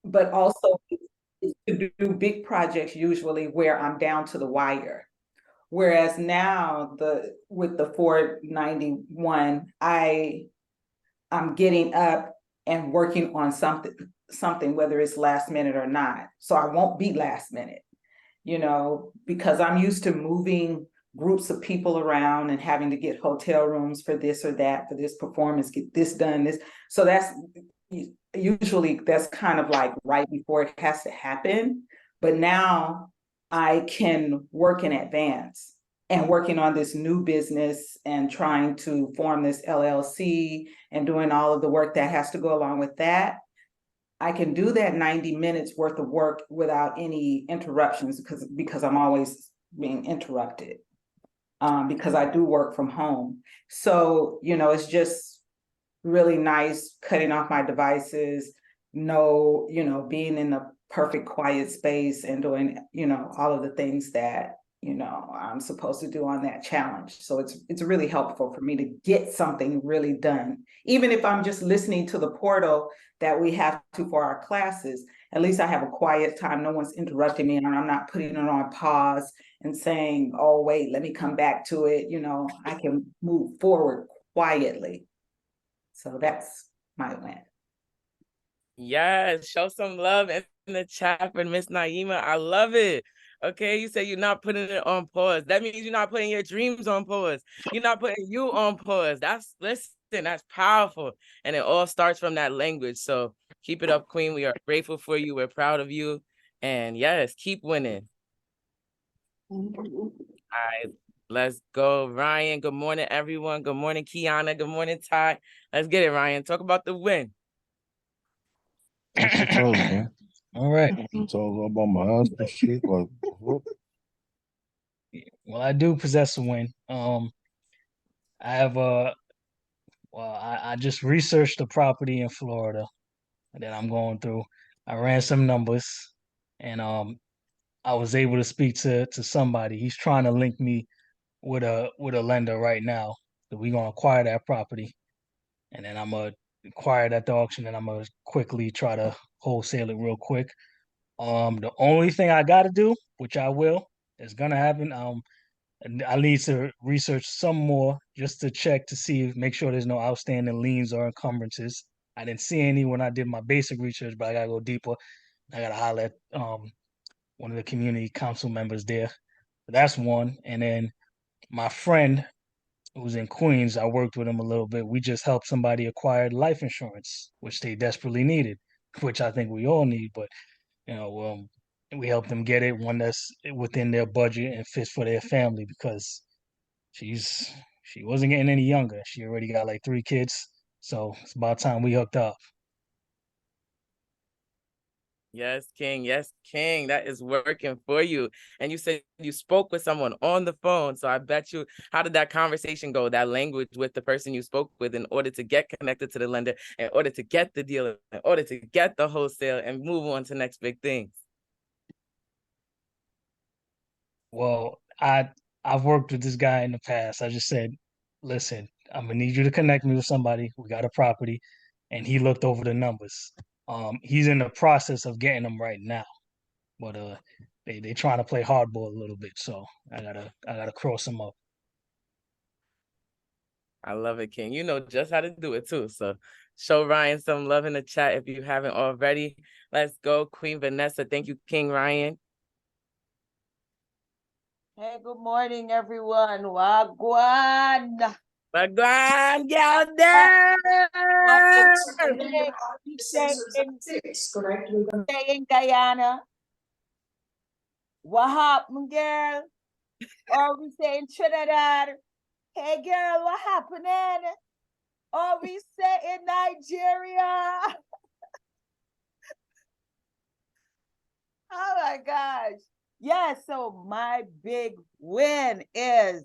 but also to do big projects usually where I'm down to the wire. Whereas now with the 491, I'm getting up and working on something, whether it's last minute or not. So I won't be last minute, because I'm used to moving groups of people around and having to get hotel rooms for this or that, for this performance, get this done, this. So that's kind of like right before it has to happen. But now I can work in advance and working on this new business and trying to form this LLC and doing all of the work that has to go along with that. I can do that 90 minutes worth of work without any interruptions because I'm always being interrupted, because I do work from home. So, it's just really nice cutting off my devices, being in a perfect quiet space and doing, all of the things that, I'm supposed to do on that challenge. So it's really helpful for me to get something really done. Even if I'm just listening to the portal that we have to for our classes, at least I have a quiet time. No one's interrupting me and I'm not putting it on pause and saying, oh, wait, let me come back to it. I can move forward quietly. So that's my win. Yes, show some love in the chat for Miss Naima. I love it. Okay, you say you're not putting it on pause. That means you're not putting your dreams on pause. You're not putting you on pause. That's powerful. And it all starts from that language. So keep it up, Queen. We are grateful for you. We're proud of you. And yes, keep winning. All right, let's go, Ryan. Good morning, everyone. Good morning, Kiana. Good morning, Ty. Let's get it, Ryan. Talk about the win. All right. So about my husband shit, like, well, I do possess a win. I have I just researched the property in Florida that I'm going through. I ran some numbers, and I was able to speak to somebody. He's trying to link me with a lender right now. So we're gonna acquire that property, and then I'm gonna acquire it at the auction, and I'm gonna quickly try to wholesale it real quick. The only thing I got to do, which I will, is gonna happen. And I need to research some more just to check to see, make sure there's no outstanding liens or encumbrances. I didn't see any when I did my basic research, but I gotta go deeper. I gotta holler at one of the community council members there. But that's one. And then my friend who's in Queens, I worked with him a little bit. We just helped somebody acquire life insurance, which they desperately needed, which I think we all need. But you know, we helped them get it, one that's within their budget and fits for their family because she wasn't getting any younger. She already got like 3 kids, so it's about time we hooked up. Yes, King. Yes, King. That is working for you. And you said you spoke with someone on the phone. So I bet you, how did that conversation go? That language with the person you spoke with in order to get connected to the lender, in order to get the deal, in order to get the wholesale and move on to next big things. Well, I've worked with this guy in the past. I just said, listen, I'm gonna need you to connect me with somebody. We got a property, and he looked over the numbers. He's in the process of getting them right now, but they trying to play hardball a little bit, so I gotta cross them up. I love it, King. You know just how to do it too. So show Ryan some love in the chat if you haven't already. Let's go, Queen Vanessa. Thank you, King Ryan. Hey, good morning, everyone. Wagwan. Wagwan, girl there. Stay in Guyana. What happened, girl? Or we say in Trinidad. Hey, girl, what happening? Or we say in Nigeria. Oh my gosh. Yeah, so my big win is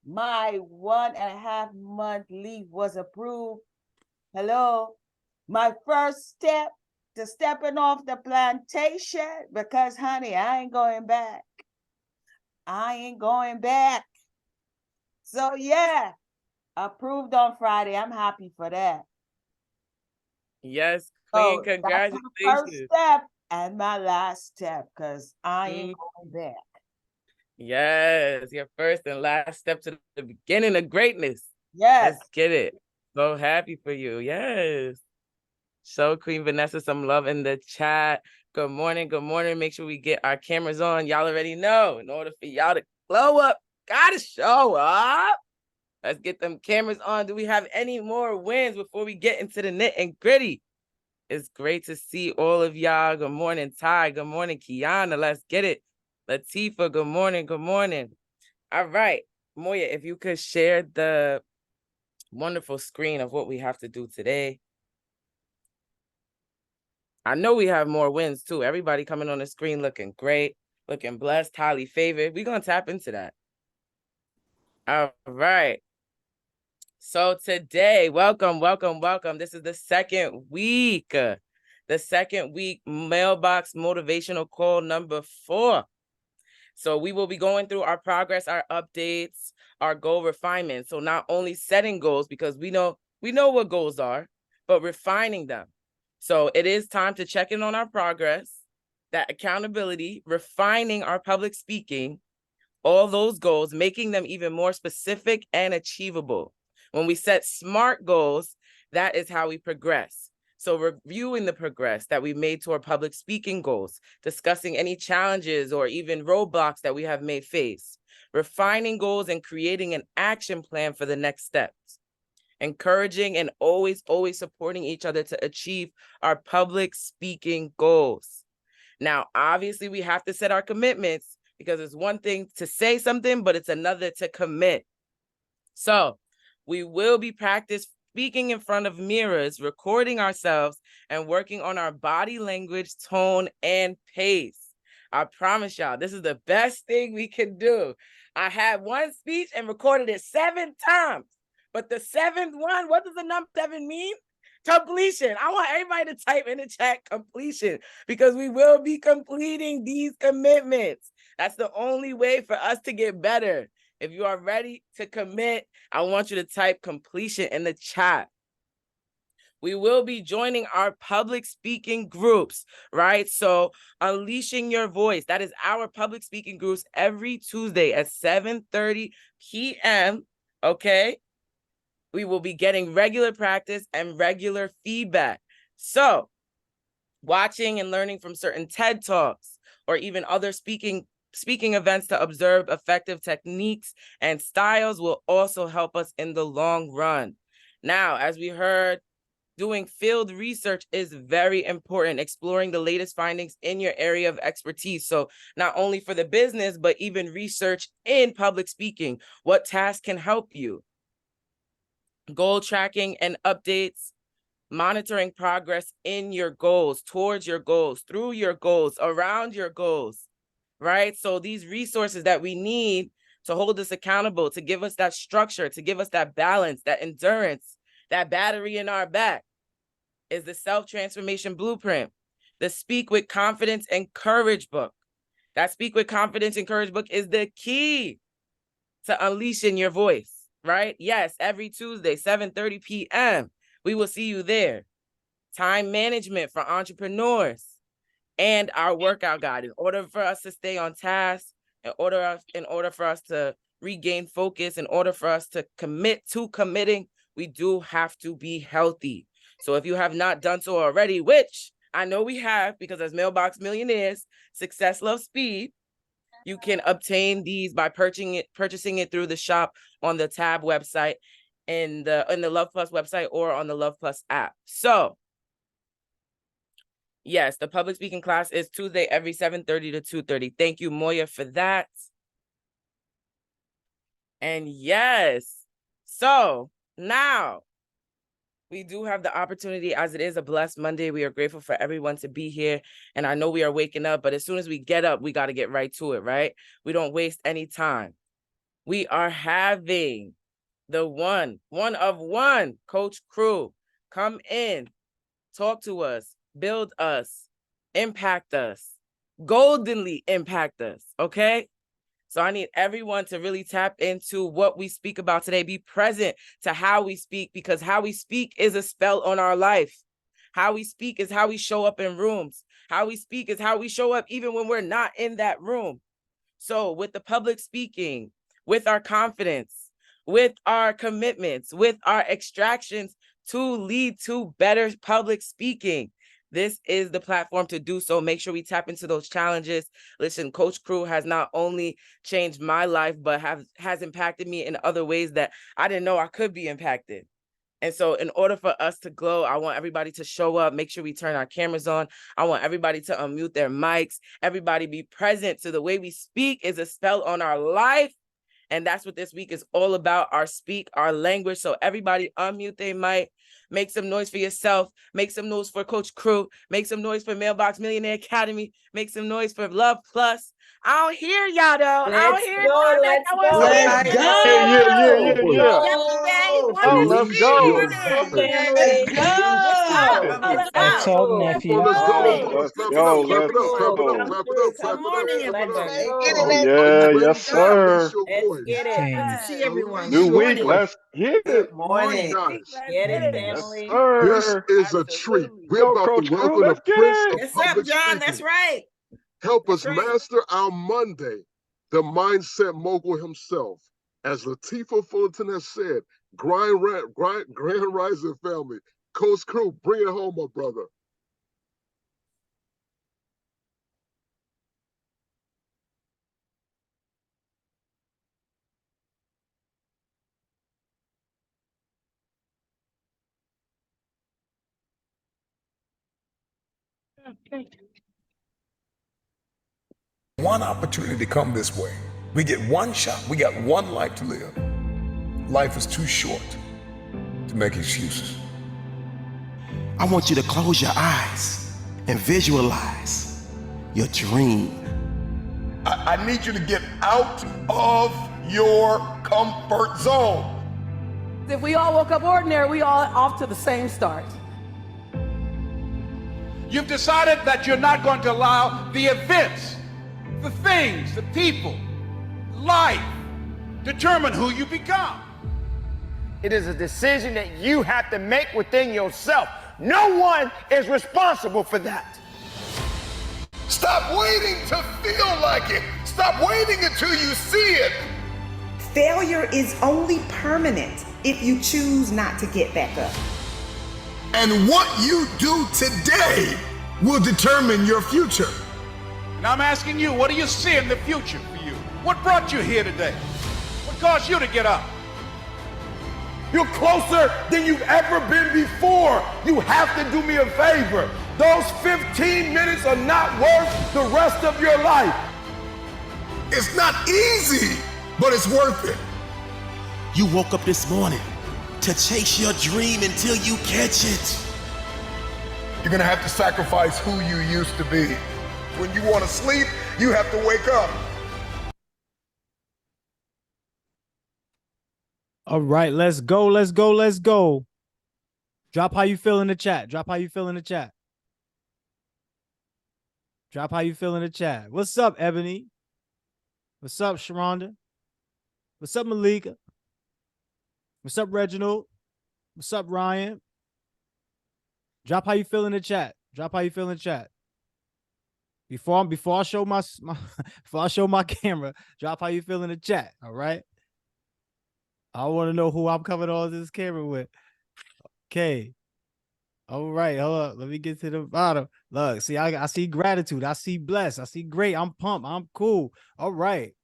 my 1.5 month leave was approved. Hello. My first step to stepping off the plantation because, honey, I ain't going back. I ain't going back. So, yeah, approved on Friday. I'm happy for that. Yes, Queen, So that's my first congratulations. step and my last step, because I ain't Mm, going back. yes, your first and last step to the beginning of greatness. Yes. Let's get it. So happy for you. Yes. Show Queen Vanessa some love in the chat. Good morning. Good morning. Make sure we get our cameras on. Y'all already know, in order for y'all to glow up, gotta show up. Let's get them cameras on. Do we have any more wins before we get into the nit and gritty? It's great to see all of y'all. Good morning, Ty. Good morning, Kiana. Let's get it. Latifa, good morning. Good morning. All right. Moya, if you could share the wonderful screen of what we have to do today. I know we have more wins too. Everybody coming on the screen looking great, looking blessed, highly favored. We're going to tap into that. All right. So today, welcome. This is the second week mailbox motivational call number 4. So we will be going through our progress, our updates, our goal refinement. So not only setting goals, because we know what goals are, but refining them. So it is time to check in on our progress, that accountability, refining our public speaking, all those goals, making them even more specific and achievable. When we set SMART goals, that is how we progress. So reviewing the progress that we made to our public speaking goals, discussing any challenges or even roadblocks that we have may face, refining goals and creating an action plan for the next steps, encouraging and always supporting each other to achieve our public speaking goals. Now, obviously, we have to set our commitments, because it's one thing to say something, but it's another to commit. So we will be practice speaking in front of mirrors, recording ourselves, and working on our body language, tone, and pace. I promise y'all, this is the best thing we can do. I had one speech and recorded it 7 times, but the 7th one, what does the number 7 mean? Completion. I want everybody to type in the chat completion, because we will be completing these commitments. That's the only way for us to get better. If you are ready to commit, I want you to type completion in the chat. We will be joining our public speaking groups, right? So Unleashing Your Voice, that is our public speaking groups every Tuesday at 7:30 p.m., okay? We will be getting regular practice and regular feedback. So watching and learning from certain TED Talks or even other speaking events to observe effective techniques and styles will also help us in the long run. Now, as we heard, doing field research is very important, exploring the latest findings in your area of expertise. So not only for the business, but even research in public speaking. What tasks can help you? Goal tracking and updates, monitoring progress in your goals, towards your goals, through your goals, around your goals, right? So these resources that we need to hold us accountable, to give us that structure, to give us that balance, that endurance, that battery in our back, is the Self-Transformation Blueprint, the Speak with Confidence and Courage book. That Speak with Confidence and Courage book is the key to unleashing your voice, right? Yes, every Tuesday, 7:30 p.m., we will see you there. Time management for entrepreneurs, and our workout guide. In order for us to stay on task, in order for us to regain focus, in order for us to commit to committing, we do have to be healthy. So if you have not done so already, which I know we have, because as Mailbox Millionaires, Success Loves Speed, you can obtain these by purchasing it through the shop on the Tab website, in the Love Plus website, or on the Love Plus app. So yes, the public speaking class is Tuesday every 7:30 to 2:30. Thank you, Moya, for that. And yes, so now we do have the opportunity, as it is a blessed Monday. We are grateful for everyone to be here. And I know we are waking up, but as soon as we get up, we got to get right to it, right? We don't waste any time. We are having the one of one coach crew come in, talk to us, build us, impact us, goldenly impact us, okay? So I need everyone to really tap into what we speak about today. Be present to how we speak, because how we speak is a spell on our life. How we speak is how we show up in rooms. How we speak is how we show up even when we're not in that room. So with the public speaking, with our confidence, with our commitments, with our extractions to lead to better public speaking, this is the platform to do so. Make sure we tap into those challenges. Listen, Coach Crew has not only changed my life, but has impacted me in other ways that I didn't know I could be impacted. And so in order for us to glow, I want everybody to show up, make sure we turn our cameras on. I want everybody to unmute their mics. Everybody be present. So the way we speak is a spell on our life. And that's what this week is all about, our speak, our language. So everybody unmute their mic, make some noise for yourself, make some noise for Coach Crew, make some noise for Mailbox Millionaire Academy, make some noise for Love Plus. I don't hear y'all though. I don't Let's hear go, none. let's I want go. some Let's Let's go. Yesterday, go. one Oh, this let's week, go. Let's go, morning. family. What's up? Let's What's Talk, up? talk, go. Let's nephew. Let's go. go. Let's Let's go. Let's Come go. through, Good come morning, through. Let's everybody. Oh, go. yeah. Yes, sir. Let's get it. Good to King. see everyone. New Good week. morning. Let's get it. Good morning. Let's Get it, get it. Yes, family. sir. Absolutely. Go, Coach Crew. Let's get it. What's up, John? That's right. Help That's us right. master our Monday, the mindset mogul himself. As Latifah Fullerton has said, Grand Rising family. Coach Crew, bring it home, my brother. One opportunity to come this way. We get one shot. We got one life to live. Life is too short to make excuses. I want you to close your eyes and visualize your dream. I need you to get out of your comfort zone. If we all woke up ordinary, we all off to the same start. You've decided that you're not going to allow the events, the things, the people, life determine who you become. It is a decision that you have to make within yourself. No one is responsible for that. Stop waiting to feel like it. Stop waiting until you see it. Failure is only permanent if you choose not to get back up. And what you do today will determine your future. And I'm asking you, what do you see in the future for you? What brought you here today? What caused you to get up? You're closer than you've ever been before. You have to do me a favor. Those 15 minutes are not worth the rest of your life. It's not easy, but it's worth it. You woke up this morning to chase your dream until you catch it. You're gonna have to sacrifice who you used to be. When you want to sleep, you have to wake up. All right, let's go, let's go, let's go. Drop how you feel in the chat. Drop how you feel in the chat. Drop how you feel in the chat. What's up, Ebony? What's up, Sharonda? What's up, Malika? What's up, Reginald? What's up, Ryan? Drop how you feel in the chat. Drop how you feel in the chat. Before I show my before I show my camera, drop how you feel in the chat. All right. I want to know who I'm coming on this camera with. Okay. All right. Hold up. Let me get to the bottom. Look, see, I see gratitude. I see blessed. I see great. I'm pumped. I'm cool. All right.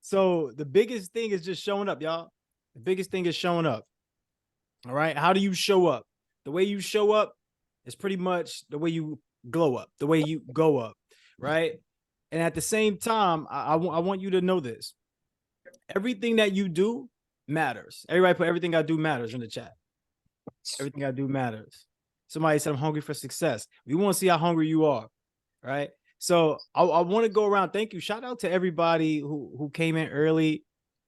So the biggest thing is just showing up, y'all. The biggest thing is showing up. All right. How do you show up? The way you show up is pretty much the way you glow up, the way you go up. Right. And at the same time, I want you to know this. Everything that you do matters. Everybody put everything I do matters in the chat. Everything I do matters. Somebody said I'm hungry for success. We want to see how hungry you are. Right. So I want to go around. Thank you. Shout out to everybody who came in early.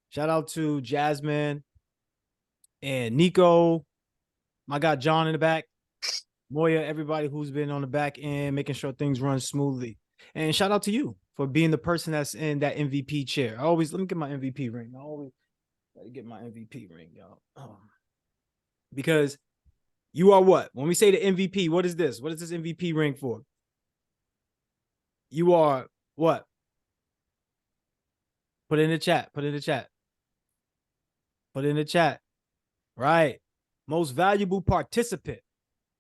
Shout out to Jasmine and Nico. My guy John in the back. Moya, everybody who's been on the back end, making sure things run smoothly. And shout out to you for being the person that's in that MVP chair. Let me get my MVP ring. I always gotta get my MVP ring, y'all. Because You are what? When we say the MVP, what is this? What is this MVP ring for? You are what? Put it in the chat. Put it in the chat. Put it in the chat. Right. Most valuable participant.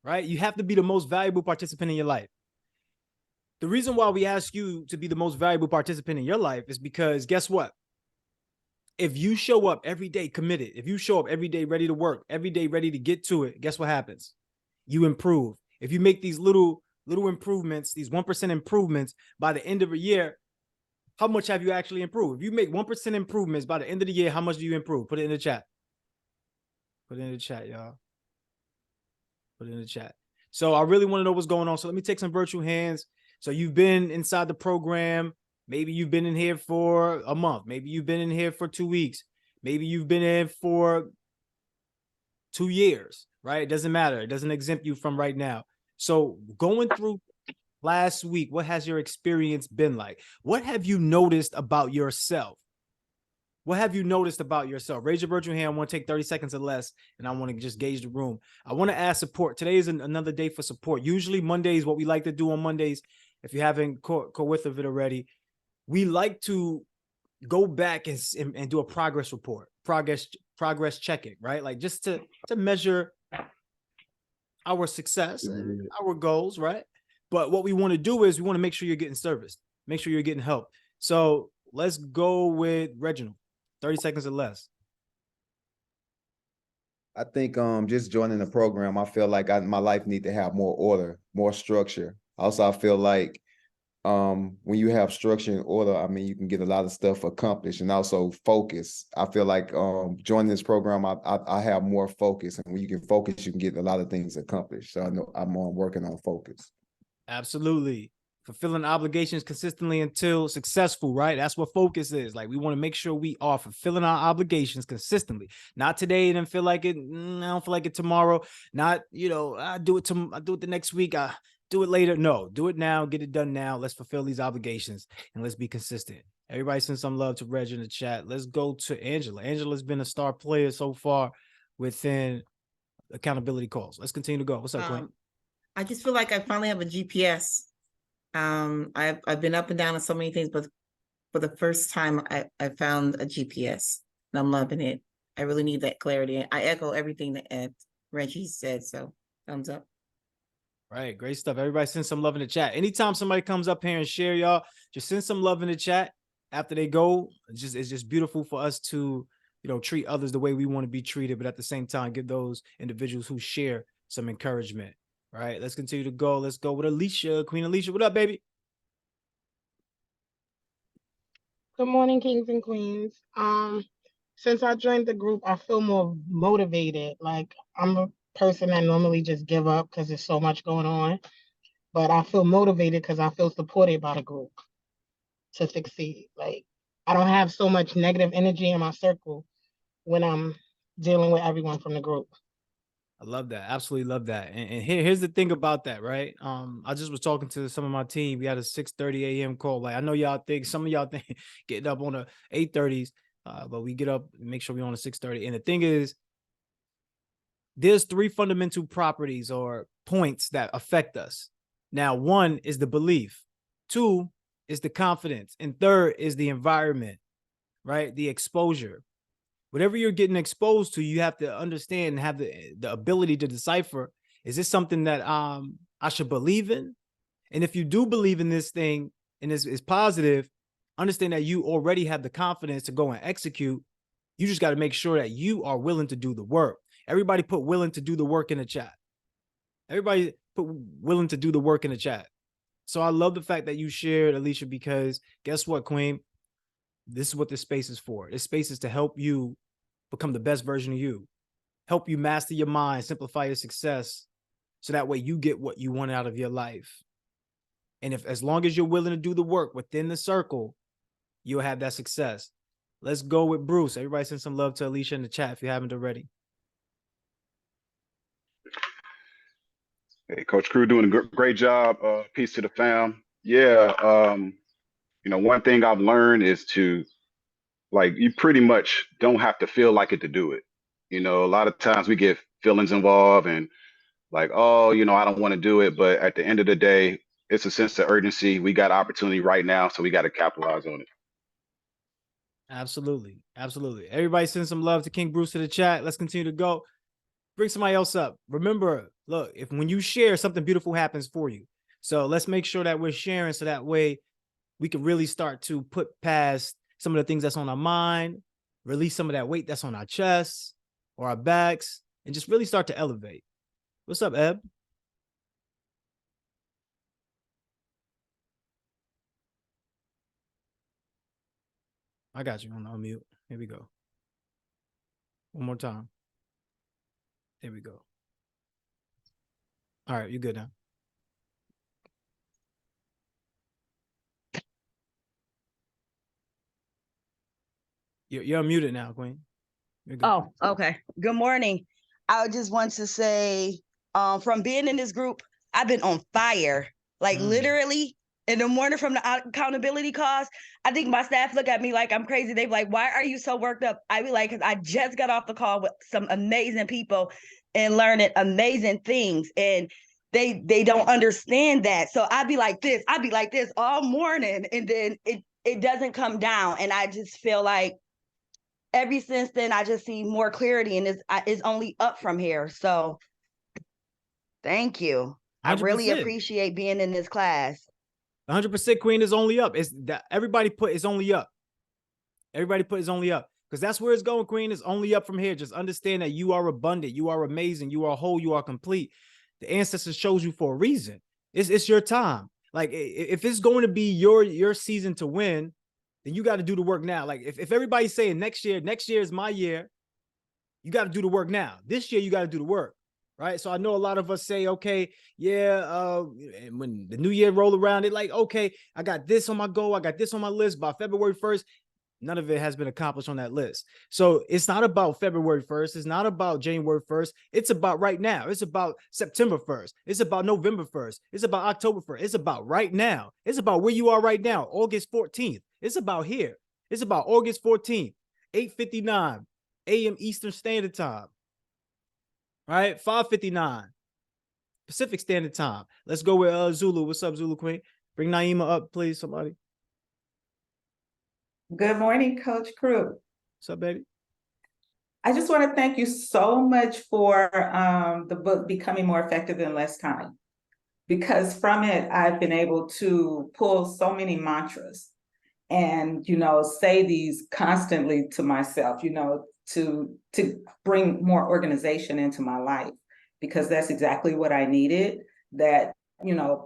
Right. You have to be the most valuable participant in your life. The reason why we ask you to be the most valuable participant in your life is because guess what? If you show up every day committed, if you show up every day ready to work, every day ready to get to it, guess what happens? You improve. If you make these little improvements, these 1% improvements by the end of a year, how much have you actually improved? If you make 1% improvements by the end of the year, how much do you improve? Put it in the chat. Put it in the chat, y'all. Put it in the chat. So I really want to know what's going on. So let me take some virtual hands. So you've been inside the program. Maybe you've been in here for a month. Maybe you've been in here for 2 weeks. Maybe you've been in for 2 years, right? It doesn't matter. It doesn't exempt you from right now. So going through last week, what has your experience been like? What have you noticed about yourself? What have you noticed about yourself? Raise your virtual hand. I want to take 30 seconds or less, and I want to just gauge the room. I want to ask support. Today is another day for support. Usually Mondays, what we like to do on Mondays, if you haven't caught with of it already, we like to go back and do a progress report, progress checking, right? Like just to measure our success and our goals, right? But what we want to do is we want to make sure you're getting serviced, make sure you're getting help. So let's go with Reginald. 30 seconds or less. I think just joining the program, I feel like my life need to have more order, more structure. Also, I feel like when you have structure and order, I mean, you can get a lot of stuff accomplished, and also focus. I feel like joining this program, I have more focus, and when you can focus, you can get a lot of things accomplished. So I know I'm working on focus. Absolutely. Fulfilling obligations consistently until successful, right? That's what focus is. Like we want to make sure we are fulfilling our obligations consistently. Not today and then feel like it. I don't feel like it tomorrow. Not, I do it the next week. I do it later. No, do it now. Get it done now. Let's fulfill these obligations and let's be consistent. Everybody send some love to Reg in the chat. Let's go to Angela. Angela's been a star player so far within accountability calls. Let's continue to go. What's up, Queen? I just feel like I finally have a GPS. I've been up and down on so many things, but for the first time, I found a GPS and I'm loving it. I really need that clarity. I echo everything that Reggie said. So thumbs up. Right, great stuff. Everybody send some love in the chat. Anytime somebody comes up here and share, y'all, just send some love in the chat after they go. It's just beautiful for us to, treat others the way we want to be treated, but at the same time, give those individuals who share some encouragement. Right, let's continue to go. Let's go with Alicia. Queen Alicia, what up, baby? Good morning, kings and queens. Since I joined the group, I feel more motivated. Like I'm a person that normally just give up because there's so much going on, but I feel motivated because I feel supported by the group to succeed. Like I don't have so much negative energy in my circle when I'm dealing with everyone from the group. I love that. Absolutely love that. And here's the thing about that, right? I just was talking to some of my team. We had a 6:30 a.m. call. Like I know some of y'all think getting up on the 8:30s, but we get up and make sure we're on the 6:30. And the thing is, there's 3 fundamental properties or points that affect us. Now, 1 is the belief, 2 is the confidence, and 3rd is the environment, right? The exposure. Whatever you're getting exposed to, you have to understand and have the ability to decipher, is this something that I should believe in? And if you do believe in this thing and it's positive, understand that you already have the confidence to go and execute. You just got to make sure that you are willing to do the work. Everybody put willing to do the work in the chat. Everybody put willing to do the work in the chat. So I love the fact that you shared, Alicia, because guess what, Queen? This is what this space is for. This space is to help you become the best version of you, help you master your mind, simplify your success, so that way you get what you want out of your life. And as long as you're willing to do the work within the circle, you'll have that success. Let's go with Bruce. Everybody send some love to Alicia in the chat if you haven't already. Hey, Coach Crew doing a great job. Peace to the fam. Yeah, one thing I've learned is to, you pretty much don't have to feel like it to do it. A lot of times we get feelings involved and like, oh, I don't want to do it. But at the end of the day, it's a sense of urgency. We got opportunity right now, so we got to capitalize on it. Absolutely. Absolutely. Everybody send some love to King Bruce to the chat. Let's continue to go. Bring somebody else up. Remember, look, when you share, something beautiful happens for you. So let's make sure that we're sharing so that way we can really start to put past some of the things that's on our mind, release some of that weight that's on our chests or our backs, and just really start to elevate. What's up, Eb? I got you on unmute. Here we go. One more time. There we go. All right, you're good now. You're unmuted now, Queen. You're good. Oh, okay. Good morning. I just want to say, from being in this group, I've been on fire. Like literally in the morning from the accountability calls, I think my staff look at me like I'm crazy. They be like, why are you so worked up? I be like, because I just got off the call with some amazing people and learning amazing things. And they don't understand that. So I'd be like this all morning. And then it doesn't come down. And I just feel like ever since then, I just see more clarity, and it's only up from here. So thank you. 100%. I really appreciate being in this class. 100%, Queen, is only up. It's that everybody put is only up. Everybody put is only up, because that's where it's going, Queen. It's only up from here. Just understand that you are abundant, you are amazing, you are whole, you are complete. The ancestors chose you for a reason. It's your time. Like if it's going to be your season to win, then you got to do the work now. Like if everybody's saying next year is my year, you got to do the work now. This year, you got to do the work, right? So I know a lot of us say, okay, yeah, and when the new year roll around, it like, okay, I got this on my goal, I got this on my list by February 1st. None of it has been accomplished on that list. So it's not about February 1st. It's not about January 1st. It's about right now. It's about September 1st. It's about November 1st. It's about October 1st. It's about right now. It's about where you are right now, August 14th. It's about here. It's about August 14th, 8:59 a.m. Eastern Standard Time, right? 5:59 Pacific Standard Time. Let's go with Zulu. What's up, Zulu Queen? Bring Naima up, please, somebody. Good morning, Coach Crew. What's up, baby? I just want to thank you so much for the book, Becoming More Effective in Less Time, because from it, I've been able to pull so many mantras and, say these constantly to myself, to bring more organization into my life, because that's exactly what I needed, that,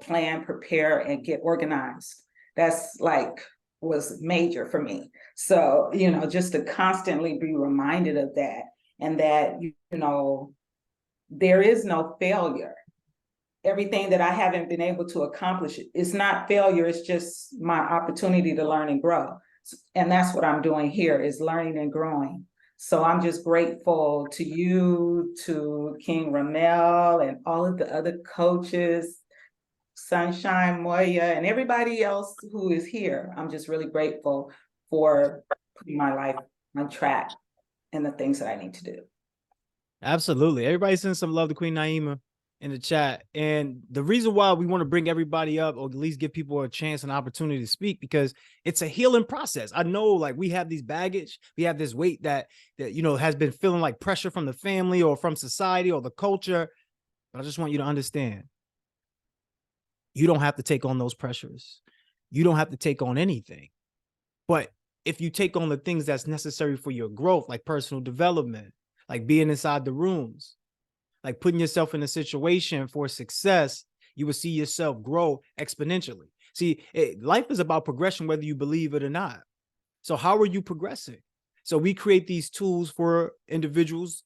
plan, prepare, and get organized. That's was major for me. So, just to constantly be reminded of that, and that, there is no failure. Everything that I haven't been able to accomplish, it's not failure, it's just my opportunity to learn and grow. And that's what I'm doing here, is learning and growing. So I'm just grateful to you, to King Ramel, and all of the other coaches, Sunshine, Moya, and everybody else who is here. I'm just really grateful for putting my life on track and the things that I need to do. Absolutely. Everybody send some love to Queen Naima in the chat. And the reason why we want to bring everybody up, or at least give people a chance and opportunity to speak, because it's a healing process. I know, we have these baggage, we have this weight that has been feeling like pressure from the family or from society or the culture. But I just want you to understand, you don't have to take on those pressures. You don't have to take on anything. But if you take on the things that's necessary for your growth, like personal development, like being inside the rooms, like putting yourself in a situation for success, you will see yourself grow exponentially. See, life is about progression, whether you believe it or not. So how are you progressing? So we create these tools for individuals.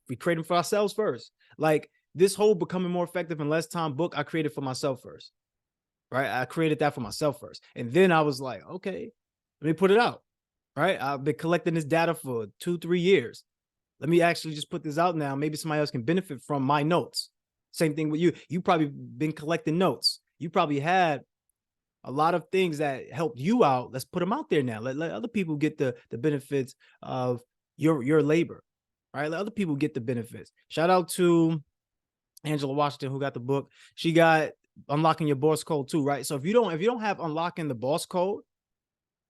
We create them for ourselves first. Like this whole Becoming More Effective in Less Time book, I created for myself first. Right? I created that for myself first. And then I was like, okay, let me put it out. Right? I've been collecting this data for 2-3 years. Let me actually just put this out now. Maybe somebody else can benefit from my notes. Same thing with you. You probably been collecting notes. You probably had a lot of things that helped you out. Let's put them out there now. Let other people get the benefits of your labor. Right? Let other people get the benefits. Shout out to Angela Washington, who got the book, she got Unlocking Your Boss Code too, right? So if you don't have Unlocking the Boss Code,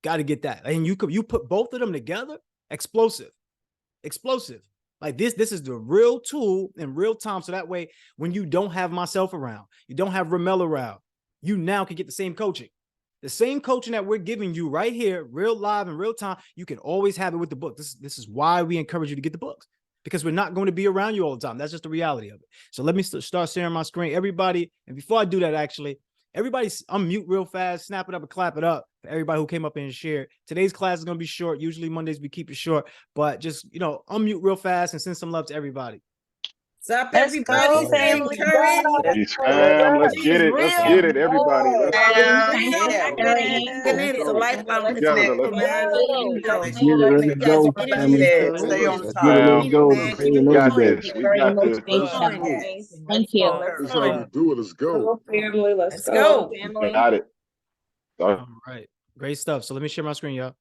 got to get that. And you put both of them together, explosive. Like this is the real tool in real time. So that way, when you don't have myself around, you don't have Ramel around, you now can get the same coaching. The same coaching that we're giving you right here, real live in real time, you can always have it with the book. This is why we encourage you to get the books, because we're not going to be around you all the time. That's just the reality of it. So let me start sharing my screen. Everybody, and before I do that, actually, everybody unmute real fast, snap it up and clap it up for everybody who came up and shared. Today's class is going to be short. Usually Mondays we keep it short, but just, unmute real fast and send some love to everybody. What's up, everybody? Stay encouraged. Peace, fam. Let's get it. Let's get it, everybody. Let's get it. It's a lifelong Together, though. Let's Let's get it. Let's go, family. Stay on Let's top. get it. Let's go. Man, Let's keep stay it on got going. everything. this. We got this. Thank you. That's how you do it. Let's go. Family, Let's go. Got it. All right. Great stuff. So let me share my screen, y'all.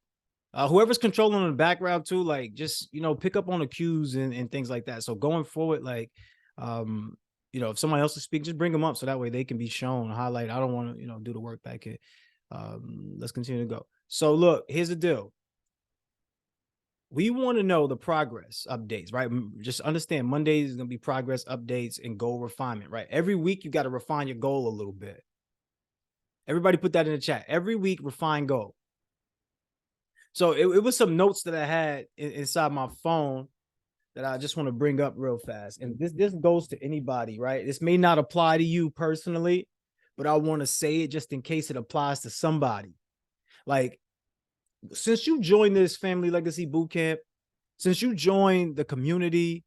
Whoever's controlling in the background too, like just, pick up on the cues and things like that. So going forward, like, if somebody else is speaking, just bring them up so that way they can be shown, highlight. I don't want to, do the work back here. Let's continue to go. So look, here's the deal. We want to know the progress updates, right? Just understand Mondays is going to be progress updates and goal refinement, right? Every week you got to refine your goal a little bit. Everybody put that in the chat. Every week, refine goal. So it was some notes that I had inside my phone that I just want to bring up real fast. And this goes to anybody, right? This may not apply to you personally, but I want to say it just in case it applies to somebody. Like, since you joined this Family Legacy Bootcamp, since you joined the community,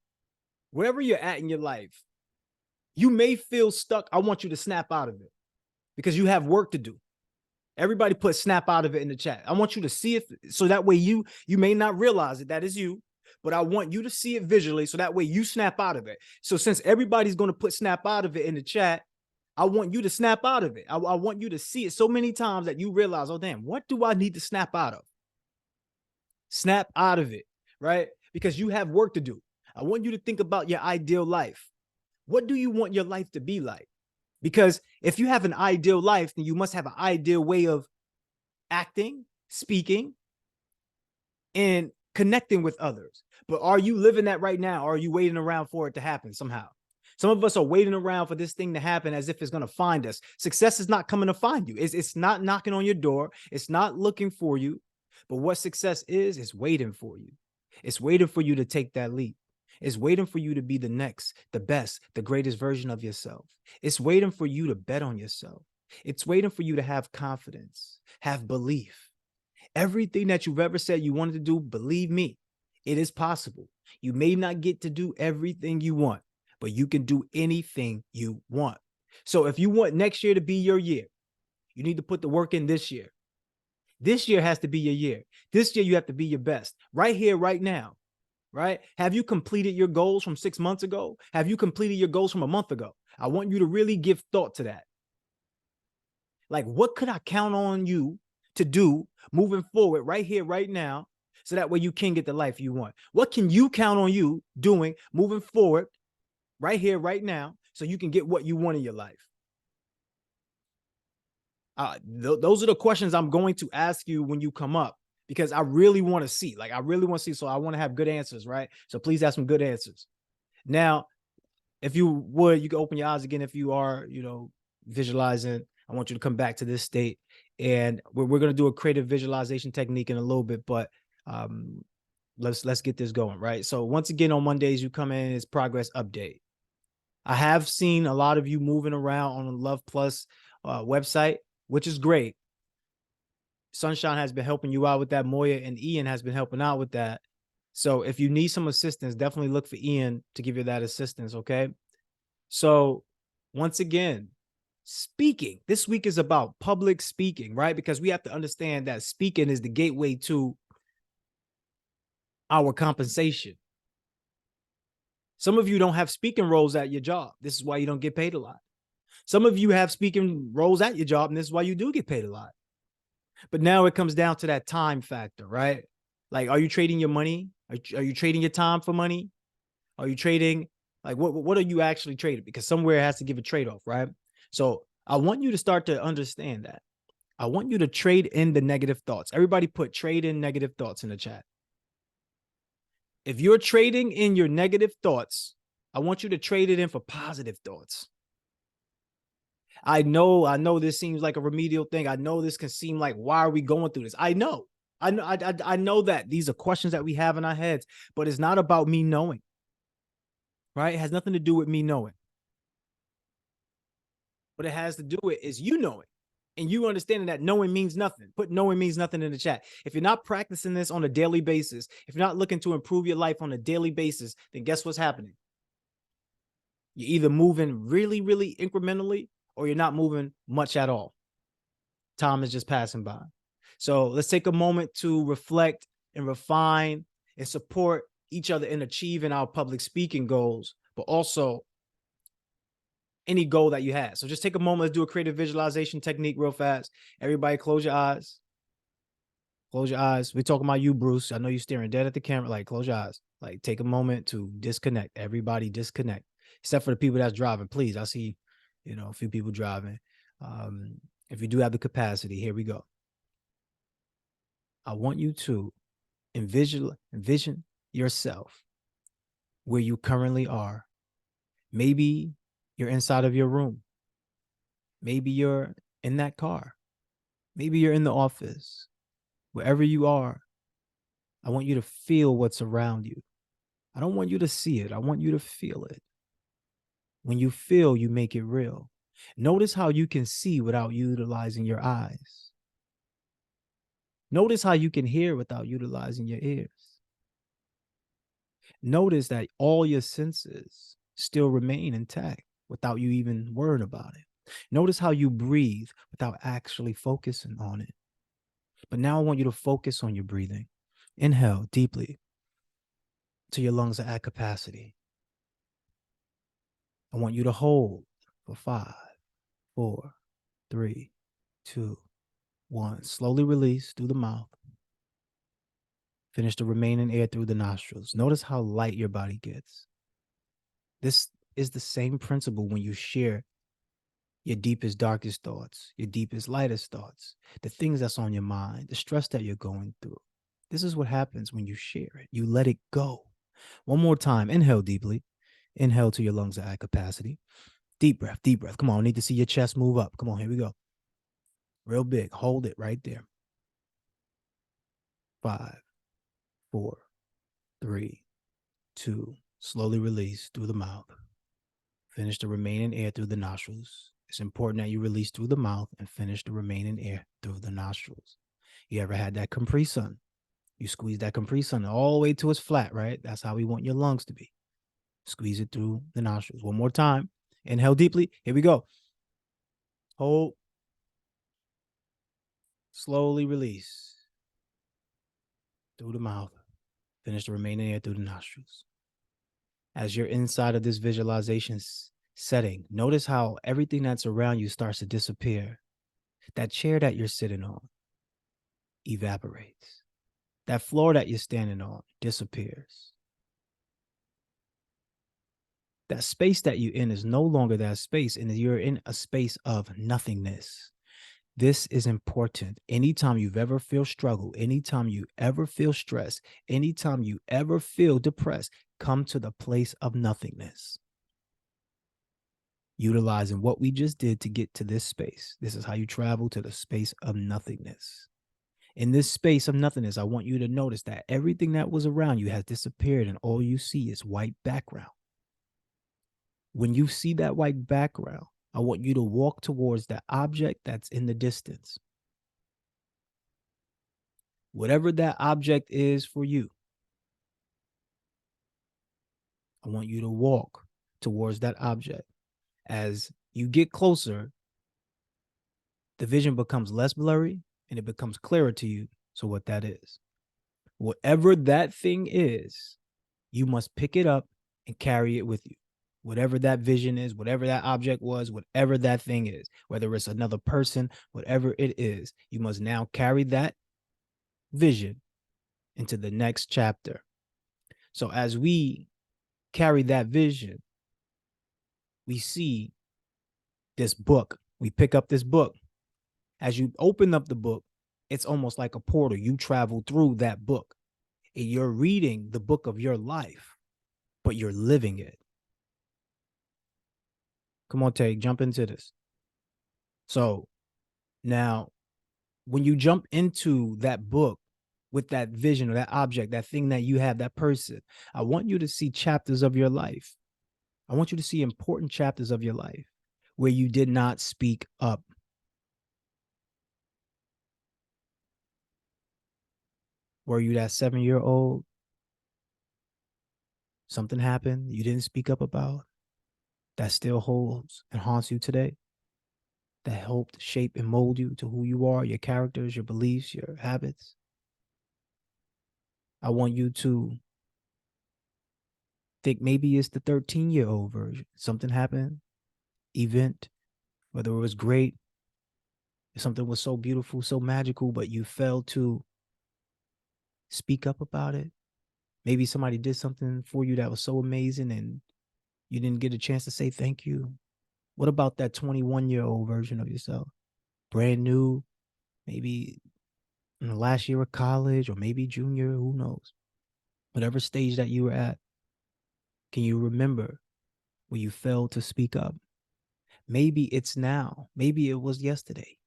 wherever you're at in your life, you may feel stuck. I want you to snap out of it because you have work to do. Everybody put snap out of it in the chat. I want you to see it so that way you may not realize it, that is you, but I want you to see it visually so that way you snap out of it. So since everybody's going to put snap out of it in the chat, I want you to snap out of it. I want you to see it so many times that you realize, oh, damn, what do I need to snap out of? Snap out of it, right? Because you have work to do. I want you to think about your ideal life. What do you want your life to be like? Because if you have an ideal life, then you must have an ideal way of acting, speaking, and connecting with others. But are you living that right now? Or are you waiting around for it to happen somehow? Some of us are waiting around for this thing to happen as if it's going to find us. Success is not coming to find you. It's not knocking on your door. It's not looking for you. But what success is waiting for you. It's waiting for you to take that leap. It's waiting for you to be the next, the best, the greatest version of yourself. It's waiting for you to bet on yourself. It's waiting for you to have confidence, have belief. Everything that you've ever said you wanted to do, believe me, it is possible. You may not get to do everything you want, but you can do anything you want. So if you want next year to be your year, you need to put the work in this year. This year has to be your year. This year you have to be your best. Right here, right now. Right? Have you completed your goals from 6 months ago? Have you completed your goals from a month ago? I want you to really give thought to that. Like, what could I count on you to do moving forward right here, right now, so that way you can get the life you want? What can you count on you doing moving forward right here, right now, so you can get what you want in your life? Those are the questions I'm going to ask you when you come up. Because I really want to see, so I want to have good answers, right? So please have some good answers. Now, if you would, you can open your eyes again. If you are, visualizing, I want you to come back to this state. And we're going to do a creative visualization technique in a little bit, but let's get this going, right? So once again, on Mondays, you come in, it's progress update. I have seen a lot of you moving around on the Love Plus website, which is great. Sunshine has been helping you out with that. Moya and Ian has been helping out with that. So if you need some assistance, definitely look for Ian to give you that assistance, okay? So once again, speaking. This week is about public speaking, right? Because we have to understand that speaking is the gateway to our compensation. Some of you don't have speaking roles at your job. This is why you don't get paid a lot. Some of you have speaking roles at your job, and this is why you do get paid a lot. But now it comes down to that time factor, right? Like, are you trading your money? Are you trading your time for money? Are you trading Like what are you actually trading? Because somewhere it has to give a trade-off, right? So I want you to start to understand that. I want you to trade in the negative thoughts. Everybody put trade in negative thoughts in the chat. If you're trading in your negative thoughts, I want you to trade it in for positive thoughts. I know this seems like a remedial thing. I know this can seem like, why are we going through this? I know that these are questions that we have in our heads, but it's not about me knowing, right? It has nothing to do with me knowing. What it has to do with is you knowing and you understanding that knowing means nothing. Put knowing means nothing in the chat. If you're not practicing this on a daily basis, if you're not looking to improve your life on a daily basis, then guess what's happening? You're either moving really, really incrementally or you're not moving much at all. Time is just passing by. So let's take a moment to reflect and refine and support each other in achieving our public speaking goals, but also any goal that you have. So just take a moment. Let's do a creative visualization technique real fast. Everybody close your eyes. Close your eyes. We're talking about you, Bruce. I know you're staring dead at the camera. Like, close your eyes. Like, take a moment to disconnect. Everybody disconnect. Except for the people that's driving. Please, I see, a few people driving. If you do have the capacity, here we go. I want you to envision yourself where you currently are. Maybe you're inside of your room. Maybe you're in that car. Maybe you're in the office. Wherever you are, I want you to feel what's around you. I don't want you to see it. I want you to feel it. When you feel, you make it real. Notice how you can see without utilizing your eyes. Notice how you can hear without utilizing your ears. Notice that all your senses still remain intact without you even worrying about it. Notice how you breathe without actually focusing on it. But now I want you to focus on your breathing. Inhale deeply till your lungs are at capacity. I want you to hold for 5, 4, 3, 2, 1. Slowly release through the mouth. Finish the remaining air through the nostrils. Notice how light your body gets. This is the same principle when you share your deepest, darkest thoughts, your deepest, lightest thoughts, the things that's on your mind, the stress that you're going through. This is what happens when you share it. You let it go. One more time. Inhale deeply. Inhale till your lungs are at capacity. Deep breath, deep breath. Come on, I need to see your chest move up. Come on, here we go. Real big. Hold it right there. 5, 4, 3, 2. Slowly release through the mouth. Finish the remaining air through the nostrils. It's important that you release through the mouth and finish the remaining air through the nostrils. You ever had that Capri Sun? You squeeze that Capri Sun all the way to its flat, right? That's how we want your lungs to be. Squeeze it through the nostrils. One more time. Inhale deeply. Here we go. Hold. Slowly release through the mouth. Finish the remaining air through the nostrils. As you're inside of this visualization setting, notice how everything that's around you starts to disappear. That chair that you're sitting on evaporates. That floor that you're standing on disappears. That space that you're in is no longer that space, and you're in a space of nothingness. This is important. Anytime you've ever feel struggle, anytime you ever feel stress, anytime you ever feel depressed, come to the place of nothingness. Utilizing what we just did to get to this space. This is how you travel to the space of nothingness. In this space of nothingness, I want you to notice that everything that was around you has disappeared and all you see is white background. When you see that white background, I want you to walk towards that object that's in the distance. Whatever that object is for you, I want you to walk towards that object. As you get closer, the vision becomes less blurry and it becomes clearer to you. So what that is, whatever that thing is, you must pick it up and carry it with you. Whatever that vision is, whatever that object was, whatever that thing is, whether it's another person, whatever it is, you must now carry that vision into the next chapter. So as we carry that vision we see this book. We pick up this book. As you open up the book, it's almost like a portal. You travel through that book. And you're reading the book of your life, but you're living it. Come on, Tay, jump into this. So now, when you jump into that book with that vision or that object, that thing that you have, that person, I want you to see chapters of your life. I want you to see important chapters of your life where you did not speak up. Were you that 7-year-old? Something happened you didn't speak up about that still holds and haunts you today? That helped shape and mold you to who you are, your characters, your beliefs, your habits? I want you to think maybe it's the 13-year-old version. Something happened, event, whether it was great, something was so beautiful, so magical, but you failed to speak up about it. Maybe somebody did something for you that was so amazing and you didn't get a chance to say thank you. What about that 21-year-old version of yourself? Brand new, maybe in the last year of college or maybe junior, who knows? Whatever stage that you were at, can you remember when you failed to speak up? Maybe it's now. Maybe it was yesterday.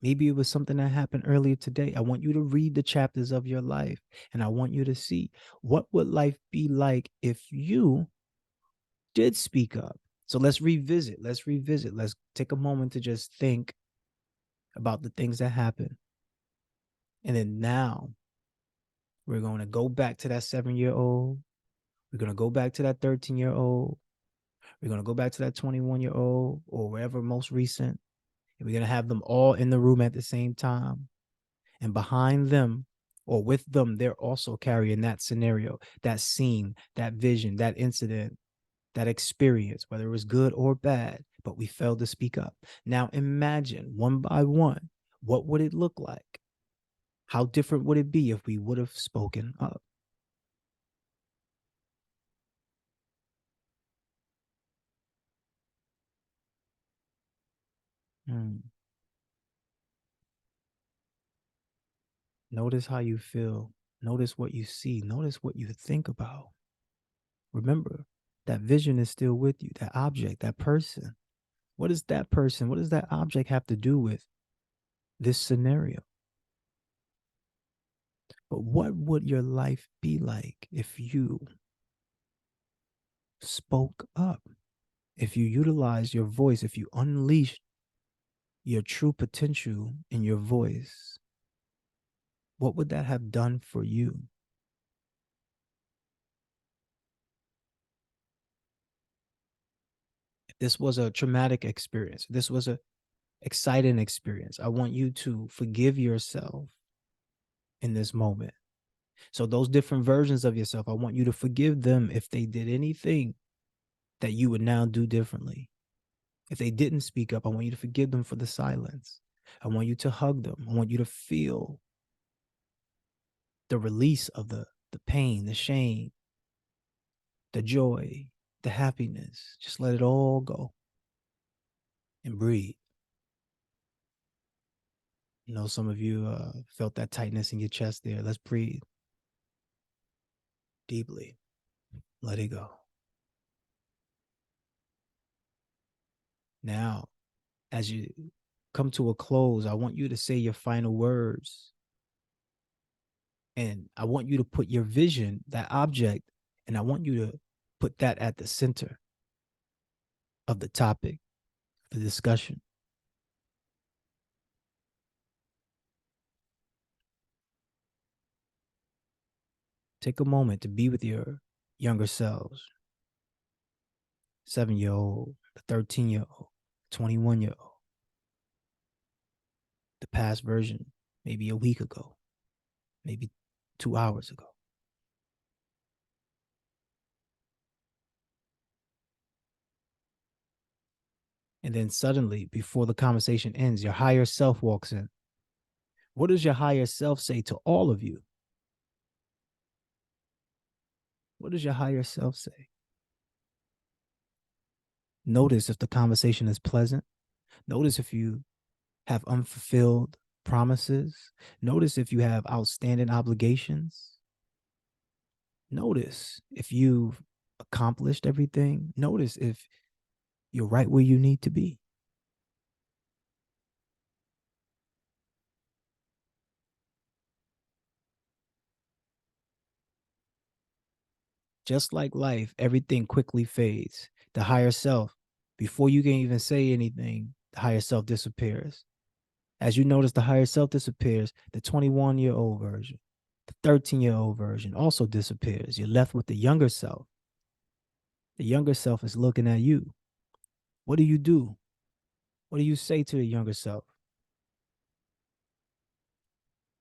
Maybe it was something that happened earlier today. I want you to read the chapters of your life, and I want you to see what would life be like if you did speak up. So let's revisit. Let's take a moment to just think about the things that happened. And then now we're going to go back to that 7-year-old. We're going to go back to that 13-year-old. We're going to go back to that 21-year-old or wherever most recent. And we're going to have them all in the room at the same time. And behind them or with them, they're also carrying that scenario, that scene, that vision, that incident, that experience, whether it was good or bad, but we failed to speak up. Now imagine one by one, what would it look like? How different would it be if we would have spoken up? Notice how you feel. Notice what you see. Notice what you think about. Remember, that vision is still with you, that object, that person. What is that person? What does that object have to do with this scenario? But what would your life be like if you spoke up? If you utilized your voice, if you unleashed your true potential in your voice, what would that have done for you? If this was a traumatic experience, this was a exciting experience, I want you to forgive yourself in this moment. So those different versions of yourself, I want you to forgive them if they did anything that you would now do differently. If they didn't speak up, I want you to forgive them for the silence. I want you to hug them. I want you to feel the release of the pain, the shame, the joy, the happiness. Just let it all go and breathe. You know, some of you felt that tightness in your chest there. Let's breathe deeply. Let it go. Now, as you come to a close, I want you to say your final words. And I want you to put your vision, that object, and I want you to put that at the center of the topic, the discussion. Take a moment to be with your younger selves. 7-year-old, the 13-year-old, 21-year-old. The past version, maybe a week ago, maybe 2 hours ago. And then suddenly, before the conversation ends, your higher self walks in. What does your higher self say to all of you? What does your higher self say? Notice if the conversation is pleasant. Notice if you have unfulfilled promises. Notice if you have outstanding obligations. Notice if you've accomplished everything. Notice if you're right where you need to be. Just like life, everything quickly fades. The higher self, before you can even say anything, the higher self disappears. As you notice, the higher self disappears, the 21-year-old version, the 13-year-old version also disappears. You're left with the younger self. The younger self is looking at you. What do you do? What do you say to the younger self?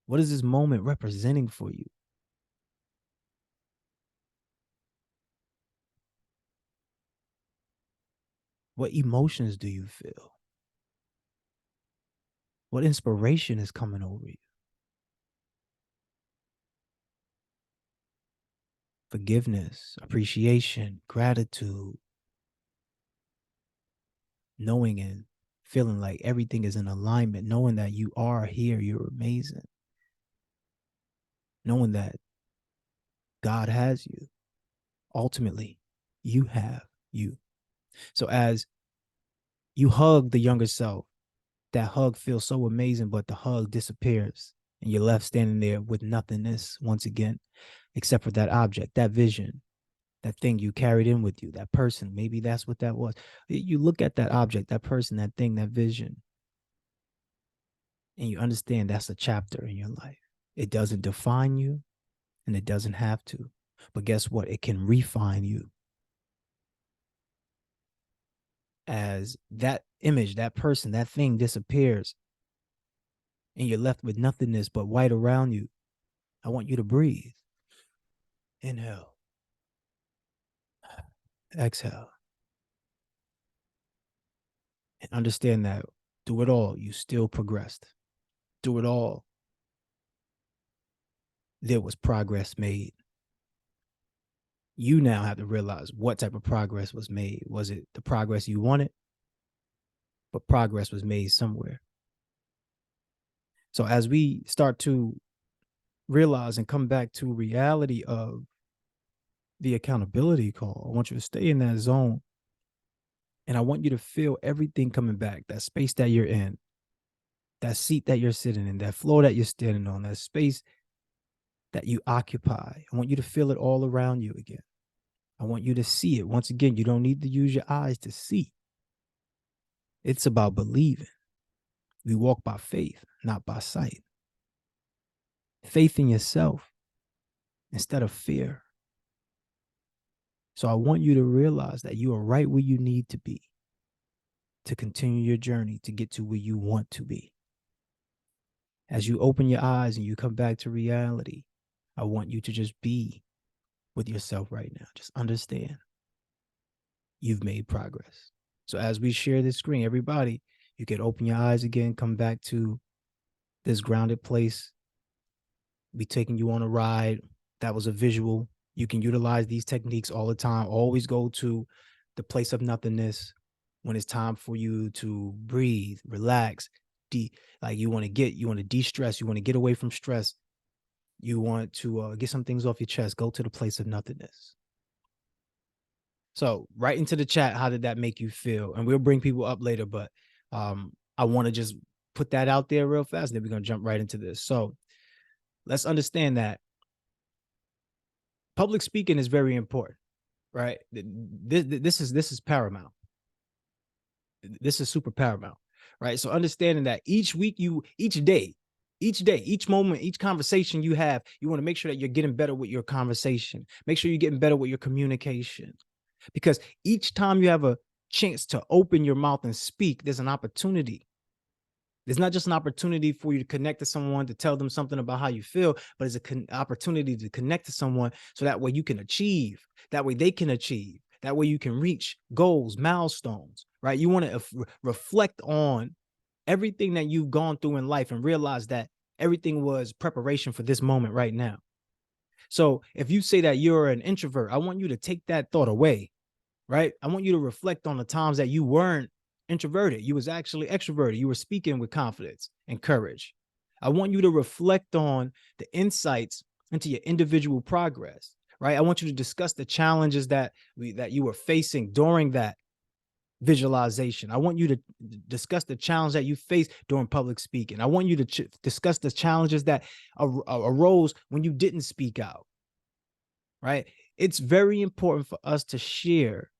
What is this moment representing for you? What emotions do you feel? What inspiration is coming over you? Forgiveness, appreciation, gratitude, knowing and feeling like everything is in alignment, knowing that you are here, you're amazing, knowing that God has you. Ultimately, you have you. So as you hug the younger self, that hug feels so amazing, but the hug disappears and you're left standing there with nothingness once again, except for that object, that vision, that thing you carried in with you, that person. Maybe that's what that was. You look at that object, that person, that thing, that vision, and you understand that's a chapter in your life. It doesn't define you and it doesn't have to. But guess what? It can refine you. As that image, that person, that thing disappears and you're left with nothingness but white around you, I want you to breathe. Inhale. Exhale. And understand that through it all, you still progressed. Through it all, there was progress made. You now have to realize what type of progress was made. Was it the progress you wanted? But progress was made somewhere. So as we start to realize and come back to reality of the accountability call, I want you to stay in that zone. And I want you to feel everything coming back, that space that you're in, that seat that you're sitting in, that floor that you're standing on, that space that you occupy. I want you to feel it all around you again. I want you to see it. Once again, you don't need to use your eyes to see. It's about believing. We walk by faith, not by sight. Faith in yourself instead of fear. So I want you to realize that you are right where you need to be to continue your journey to get to where you want to be. As you open your eyes and you come back to reality, I want you to just be with yourself right now. Just understand you've made progress. So as we share this screen, everybody, you can open your eyes again, come back to this grounded place, be taking you on a ride. That was a visual. You can utilize these techniques all the time. Always go to the place of nothingness when it's time for you to breathe, relax, you want to de-stress, you want to get away from stress. You want to get some things off your chest, go to the place of nothingness. So write into the chat, how did that make you feel? And we'll bring people up later, but I want to just put that out there real fast. Then we're going to jump right into this. So let's understand that public speaking is very important, right? This is paramount. This is super paramount, right? So understanding that each week, each day, each moment, each conversation you have, you want to make sure that you're getting better with your conversation. Make sure you're getting better with your communication. Because each time you have a chance to open your mouth and speak, there's an opportunity. There's not just an opportunity for you to connect to someone, to tell them something about how you feel, but it's an opportunity to connect to someone so that way you can achieve, that way they can achieve, that way you can reach goals, milestones, right? You want to reflect on everything that you've gone through in life and realize that everything was preparation for this moment right now. So if you say that you're an introvert, I want you to take that thought away. right? I want you to reflect on the times that you weren't introverted. You was actually extroverted. You were speaking with confidence and courage. I want you to reflect on the insights into your individual progress, right? I want you to discuss the challenges that you were facing during that visualization. I want you to discuss the challenge that you face during public speaking. I want you to discuss the challenges that arose when you didn't speak out, right? It's very important for us to share.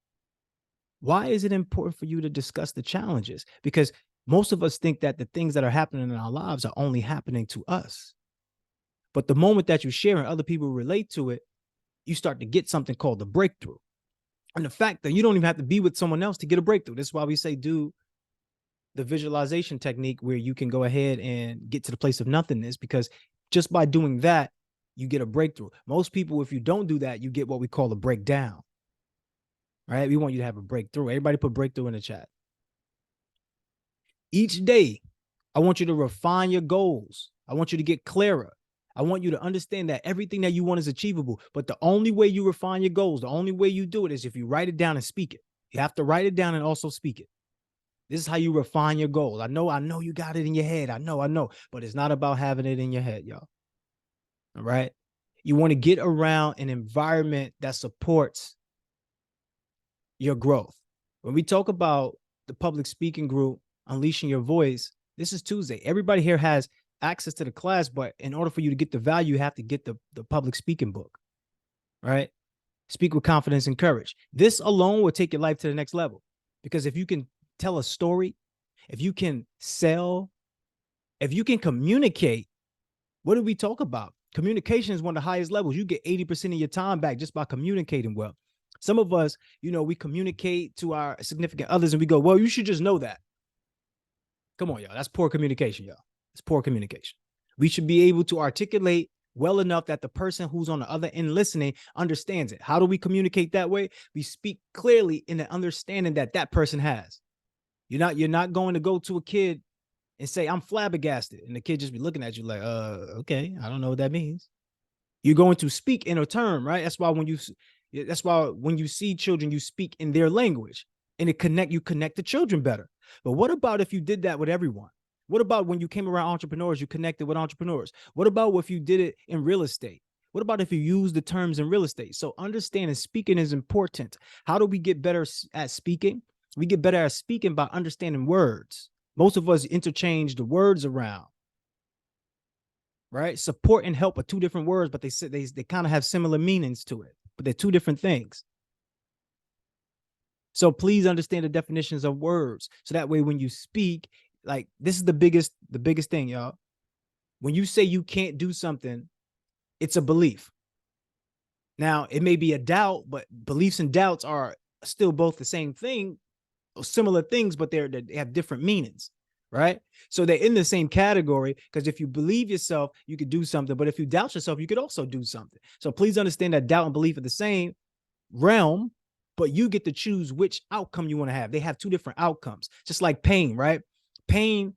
Why is it important for you to discuss the challenges? Because most of us think that the things that are happening in our lives are only happening to us. But the moment that you share and other people relate to it, you start to get something called the breakthrough. And the fact that you don't even have to be with someone else to get a breakthrough. That's why we say do the visualization technique where you can go ahead and get to the place of nothingness, because just by doing that, you get a breakthrough. Most people, if you don't do that, you get what we call a breakdown. Right? We want you to have a breakthrough. Everybody put breakthrough in the chat. Each day, I want you to refine your goals. I want you to get clearer. I want you to understand that everything that you want is achievable. But the only way you refine your goals, the only way you do it is if you write it down and speak it. You have to write it down and also speak it. This is how you refine your goals. I know you got it in your head. I know, but it's not about having it in your head, y'all. All right. You want to get around an environment that supports your growth. When we talk about the public speaking group, Unleashing Your Voice, this is Tuesday. Everybody here has access to the class, but in order for you to get the value, you have to get the public speaking book, right? Speak with confidence and courage. This alone will take your life to the next level, because if you can tell a story, if you can sell, if you can communicate, what do we talk about? Communication is one of the highest levels. You get 80% of your time back just by communicating well. Some of us, we communicate to our significant others and we go, well, you should just know that. Come on, y'all. That's poor communication, y'all. It's poor communication. We should be able to articulate well enough that the person who's on the other end listening understands it. How do we communicate that way? We speak clearly in the understanding that that person has. You're not going to go to a kid and say, I'm flabbergasted. And the kid just be looking at you like, okay, I don't know what that means. You're going to speak in a term, right? That's why when you see children, you speak in their language, and you connect the children better. But what about if you did that with everyone? What about when you came around entrepreneurs, you connected with entrepreneurs? What about if you did it in real estate? What about if you use the terms in real estate? So understanding speaking is important. How do we get better at speaking? We get better at speaking by understanding words. Most of us interchange the words around, right? Support and help are two different words, but they kind of have similar meanings to it, but they're two different things. So please understand the definitions of words. So that way, when you speak, like this is the biggest thing, y'all. When you say you can't do something, it's a belief. Now, it may be a doubt, but beliefs and doubts are still both the same thing, or similar things, but they have different meanings, right? So they're in the same category, because if you believe yourself, you could do something. But if you doubt yourself, you could also do something. So please understand that doubt and belief are the same realm, but you get to choose which outcome you want to have. They have two different outcomes, just like pain, right? Pain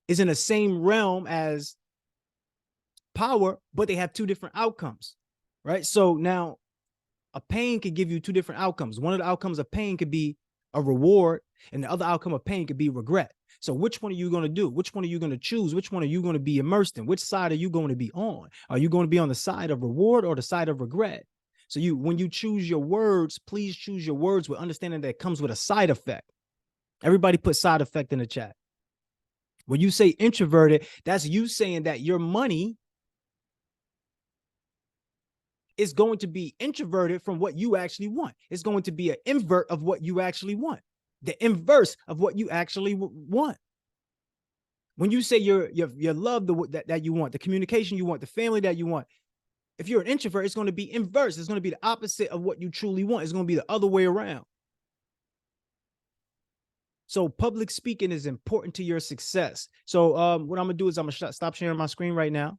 is in the same realm as power, but they have two different outcomes, right? So now a pain could give you two different outcomes. One of the outcomes of pain could be a reward, and the other outcome of pain could be regret. So which one are you going to do? Which one are you going to choose? Which one are you going to be immersed in? Which side are you going to be on? Are you going to be on the side of reward or the side of regret? So when you choose your words, please choose your words with understanding that it comes with a side effect. Everybody put side effect in the chat. When you say introverted, that's you saying that your money is going to be introverted from what you actually want. It's going to be an invert of what you actually want. The inverse of what you actually want. When you say your love that you want, the communication you want, the family that you want, if you're an introvert, it's going to be inverse. It's going to be the opposite of what you truly want. It's going to be the other way around. So public speaking is important to your success. So what I'm going to do is I'm going to stop sharing my screen right now.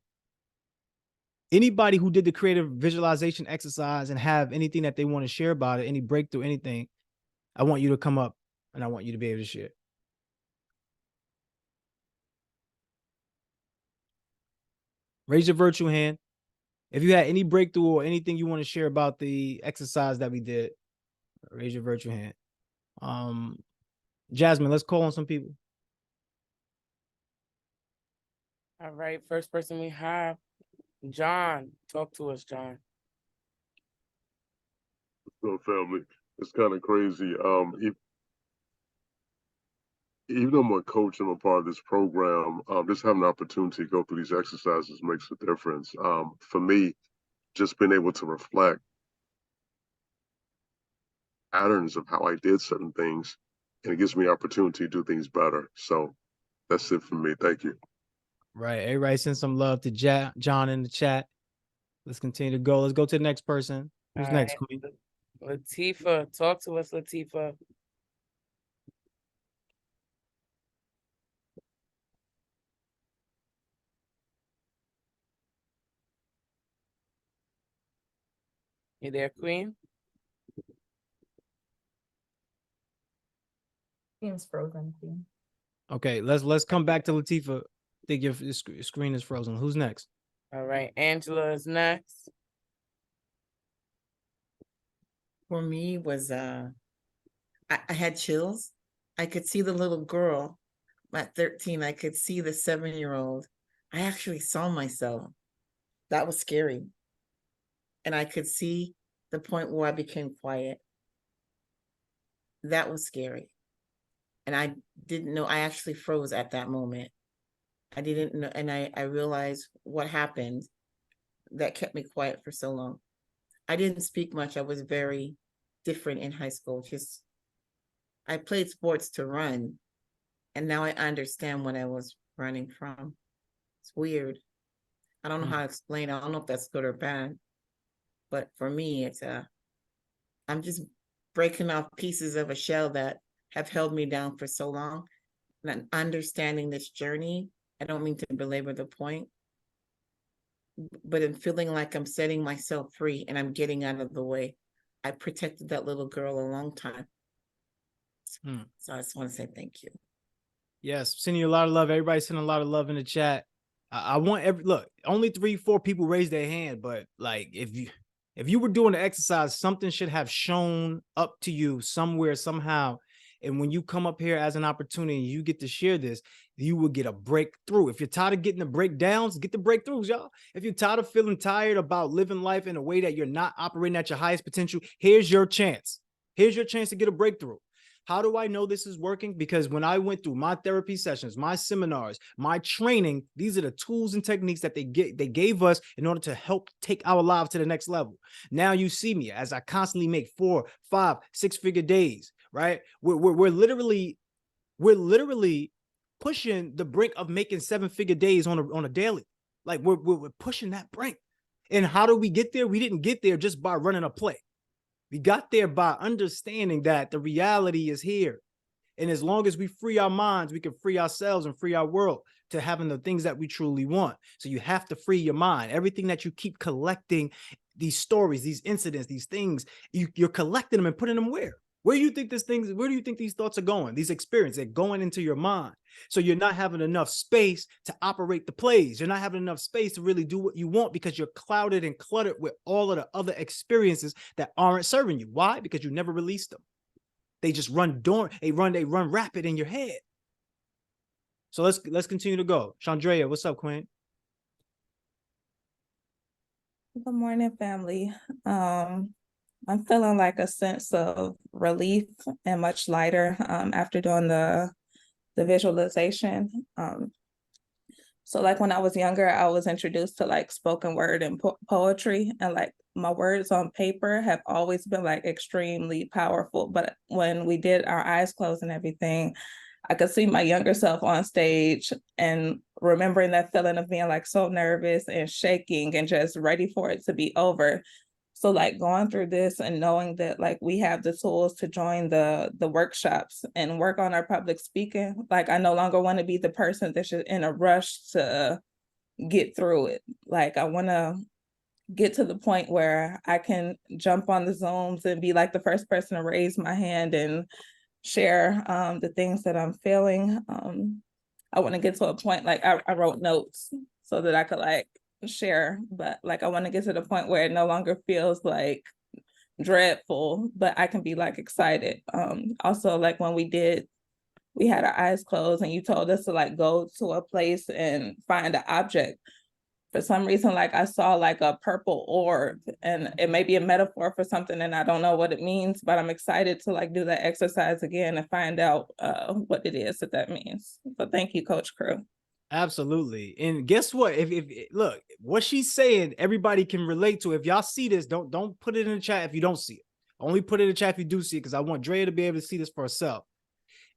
Anybody who did the creative visualization exercise and have anything that they want to share about it, any breakthrough, anything, I want you to come up and I want you to be able to share. Raise your virtual hand. If you had any breakthrough or anything you want to share about the exercise that we did, Raise your virtual hand. Jasmine, let's call on some people. All right, first person we have, John. Talk to us, John. So family, it's kind of crazy. Even though I'm a coach and I'm a part of this program, just having the opportunity to go through these exercises makes a difference. For me, just being able to reflect patterns of how I did certain things, and it gives me opportunity to do things better. So that's it for me. Thank you. Right. Everybody send some love to John in the chat. Let's continue to go. Let's go to the next person. Who's All next, right. Queen? Latifah, talk to us, Latifah. You there, Queen? Game's frozen, Queen. Okay, let's come back to Latifah. I think your screen is frozen. Who's next? All right, Angela is next. For me was I had chills. I could see the little girl at 13. I could see the 7-year-old. I actually saw myself. That was scary. And I could see the point where I became quiet. That was scary. And I didn't know, I actually froze at that moment. I didn't know, and I realized what happened that kept me quiet for so long. I didn't speak much. I was very different in high school. Just, I played sports to run, and now I understand what I was running from. It's weird. I don't know how to explain. I don't know if that's good or bad, but for me, it's I'm just breaking off pieces of a shell that have held me down for so long, and understanding this journey. I don't mean to belabor the point, but I'm feeling like I'm setting myself free and I'm getting out of the way. I protected that little girl a long time. So I just want to say thank you. Yes, sending you a lot of love. Everybody sending a lot of love in the chat. I want look, only 3-4 people raised their hand, but like if you were doing the exercise, something should have shown up to you somewhere, somehow. And when you come up here as an opportunity, you get to share this, you will get a breakthrough. If you're tired of getting the breakdowns, get the breakthroughs, y'all. If you're tired of feeling tired about living life in a way that you're not operating at your highest potential, here's your chance. Here's your chance to get a breakthrough. How do I know this is working? Because when I went through my therapy sessions, my seminars, my training, these are the tools and techniques that they gave us in order to help take our lives to the next level. Now you see me as I constantly make 4, 5, 6-figure days, right? We're literally pushing the brink of making 7-figure days on a daily. Like we're pushing that brink. And how do we get there? We didn't get there just by running a play. We got there by understanding that the reality is here. And as long as we free our minds, we can free ourselves and free our world to having the things that we truly want. So you have to free your mind. Everything that you keep collecting, these stories, these incidents, these things, you're collecting them and putting them where? Where do you think these thoughts are going? These experiences, they're going into your mind. So you're not having enough space to operate the plays. You're not having enough space to really do what you want because you're clouded and cluttered with all of the other experiences that aren't serving you. Why? Because you never released them. They just run they run rapid in your head. So let's continue to go. Chandrea, what's up, Queen? Good morning, family. I'm feeling like a sense of relief and much lighter after doing the visualization. So like when I was younger, I was introduced to like spoken word and poetry, and like my words on paper have always been like extremely powerful. But when we did our eyes closed and everything, I could see my younger self on stage and remembering that feeling of being like so nervous and shaking and just ready for it to be over. So like going through this and knowing that like we have the tools to join the workshops and work on our public speaking, like I no longer want to be the person that's just in a rush to get through it. Like I want to get to the point where I can jump on the Zooms and be like the first person to raise my hand and share the things that I'm feeling. I want to get to a point like I wrote notes so that I could like share, but like I want to get to the point where it no longer feels like dreadful, but I can be like excited. Also, like when we had our eyes closed and you told us to like go to a place and find an object. For some reason, like I saw like a purple orb, and it may be a metaphor for something and I don't know what it means, but I'm excited to like do that exercise again and find out what it is that means. So thank you, Coach Crew. Absolutely. And guess what? If look, what she's saying, everybody can relate to. If y'all see this, don't put it in the chat if you don't see it. Only put it in the chat if you do see it, because I want Drea to be able to see this for herself.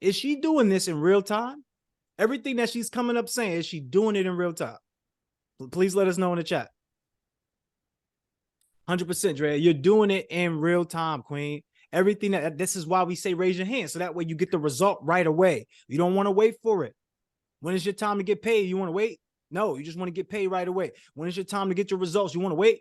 Is she doing this in real time? Everything that she's coming up saying, is she doing it in real time? Please let us know in the chat. 100%, Drea. You're doing it in real time, Queen. Everything this is why we say raise your hand. So that way you get the result right away. You don't want to wait for it. When is your time to get paid? You want to wait? No, you just want to get paid right away. When is your time to get your results? You want to wait?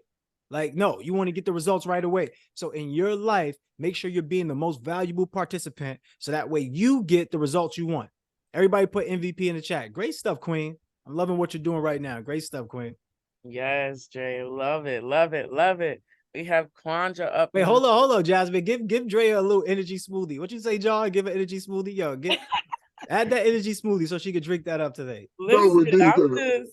Like, no, you want to get the results right away. So in your life, make sure you're being the most valuable participant so that way you get the results you want. Everybody put MVP in the chat. Great stuff, Queen. I'm loving what you're doing right now. Great stuff, Queen. Yes, Dre. Love it. Love it. Love it. We have Kwanja up. Wait, hold on, Jasmine. Give Drea a little energy smoothie. What you say, John? Give an energy smoothie. Yo, add that energy smoothie so she could drink that up today. Listen,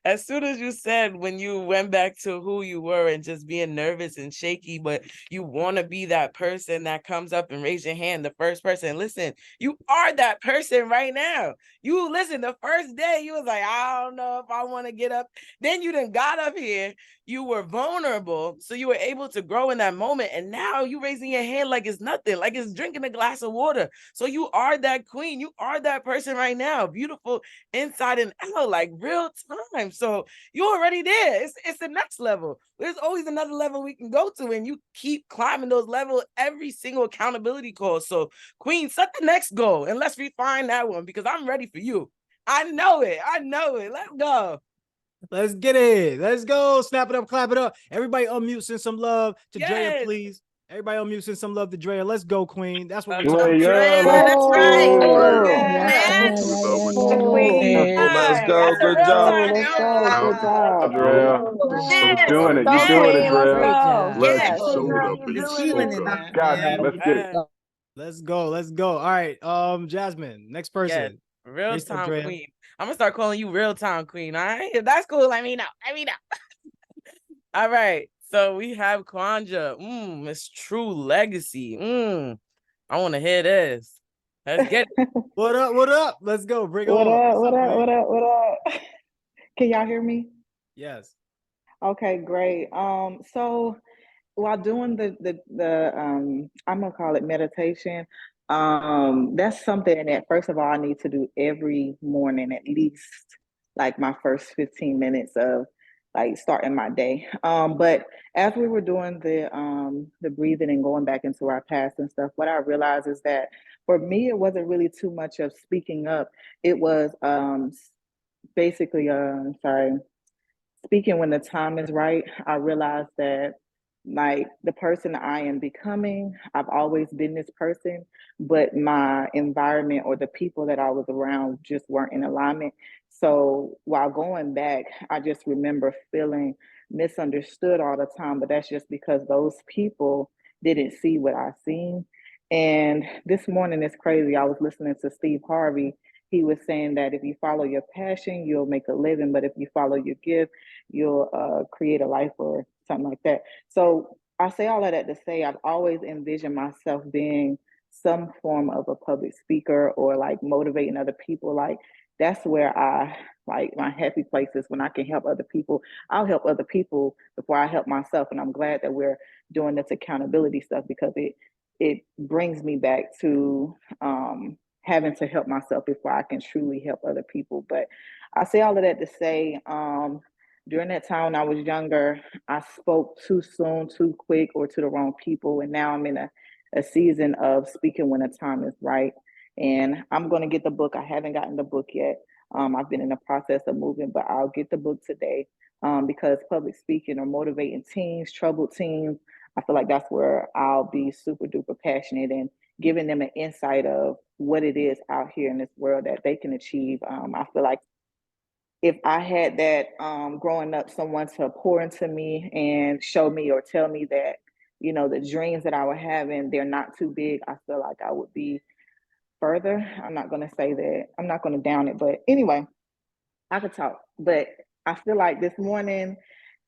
as soon as you said when you went back to who you were and just being nervous and shaky, but you want to be that person that comes up and raise your hand, the first person. Listen, you are that person right now. You listen, the first day you was like, I don't know if I want to get up. Then you done got up here. You were vulnerable, so you were able to grow in that moment. And now you raising your hand like it's nothing, like it's drinking a glass of water. So you are that queen. You are that person right now. Beautiful inside and out, like real time. So you're already there. It's the next level. There's always another level we can go to, and you keep climbing those levels every single accountability call. So queen, set the next goal and let's refine that one, because I'm ready for you. I know it. Let's go. Let's get it. Let's go. Snap it up, clap it up. Everybody unmute, send some love to Drea, please. Everybody unmute, send some love to Drea. Let's go, Queen. That's what we're talking about. That's Let's go. Good job. You're doing it. You're doing it, Drea. Glad you showed up and you spoke up. Got you. Let's get it. Let's go. Let's go. All right. Jasmine, next person. Yeah, real time queen. I'm gonna start calling you real time queen. All right. If that's cool, let me know. All right. So we have Kwanja. It's True Legacy. I want to hear this. Let's get it. What up? What up? Let's go. Bring it on. What up? Can y'all hear me? Yes. Okay, great. So while doing the I'm gonna call it meditation, that's something that first of all I need to do every morning, at least like my first 15 minutes of like starting my day. But as we were doing the breathing and going back into our past and stuff, what I realized is that for me it wasn't really too much of speaking up. It was basically speaking when the time is right. I realized that like the person I am becoming, I've always been this person, but my environment or the people that I was around just weren't in alignment. So while going back, I just remember feeling misunderstood all the time, but that's just because those people didn't see what I seen. And this morning is crazy. I was listening to Steve Harvey. He was saying that if you follow your passion, you'll make a living, but if you follow your gift, you'll create a life or something like that. So I say all of that to say I've always envisioned myself being some form of a public speaker or like motivating other people. Like that's where I like my happy place is when I can help other people. I'll help other people before I help myself. And I'm glad that we're doing this accountability stuff because it brings me back to having to help myself before I can truly help other people. But I say all of that to say, during that time when I was younger, I spoke too soon, too quick, or to the wrong people. And now I'm in a season of speaking when the time is right. And I'm going to get the book. I haven't gotten the book yet. I've been in the process of moving, but I'll get the book today because public speaking or motivating teens, troubled teens, I feel like that's where I'll be super duper passionate and giving them an insight of what it is out here in this world that they can achieve. I feel like if I had that growing up, someone to pour into me and show me or tell me that you know, the dreams that I was having, they're not too big. I feel like I would be further. I'm not going to say that. I'm not going to down it. But anyway, I could talk. But I feel like this morning,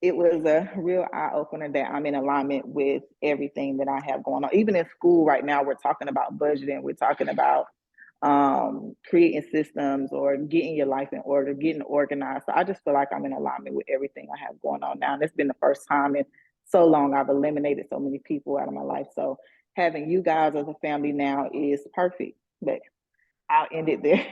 it was a real eye opener that I'm in alignment with everything that I have going on. Even in school right now, we're talking about budgeting. We're talking about creating systems or getting your life in order, getting organized. So I just feel like I'm in alignment with everything I have going on now. And it's been the first time in so long I've eliminated so many people out of my life. So having you guys as a family now is perfect. But I'll end it there.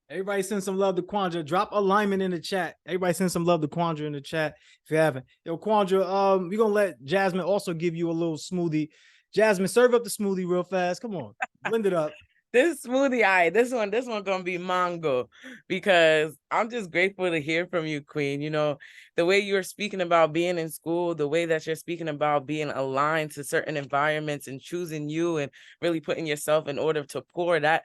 Everybody send some love to Quandra. Drop alignment in the chat. Everybody send some love to Quandra in the chat if you haven't. Yo, Quandra, we're gonna let Jasmine also give you a little smoothie. Jasmine, serve up the smoothie real fast. Come on, blend it up. This smoothie, this one gonna be mango, because I'm just grateful to hear from you, Queen. You know, the way you're speaking about being in school, the way that you're speaking about being aligned to certain environments and choosing you and really putting yourself in order to pour, that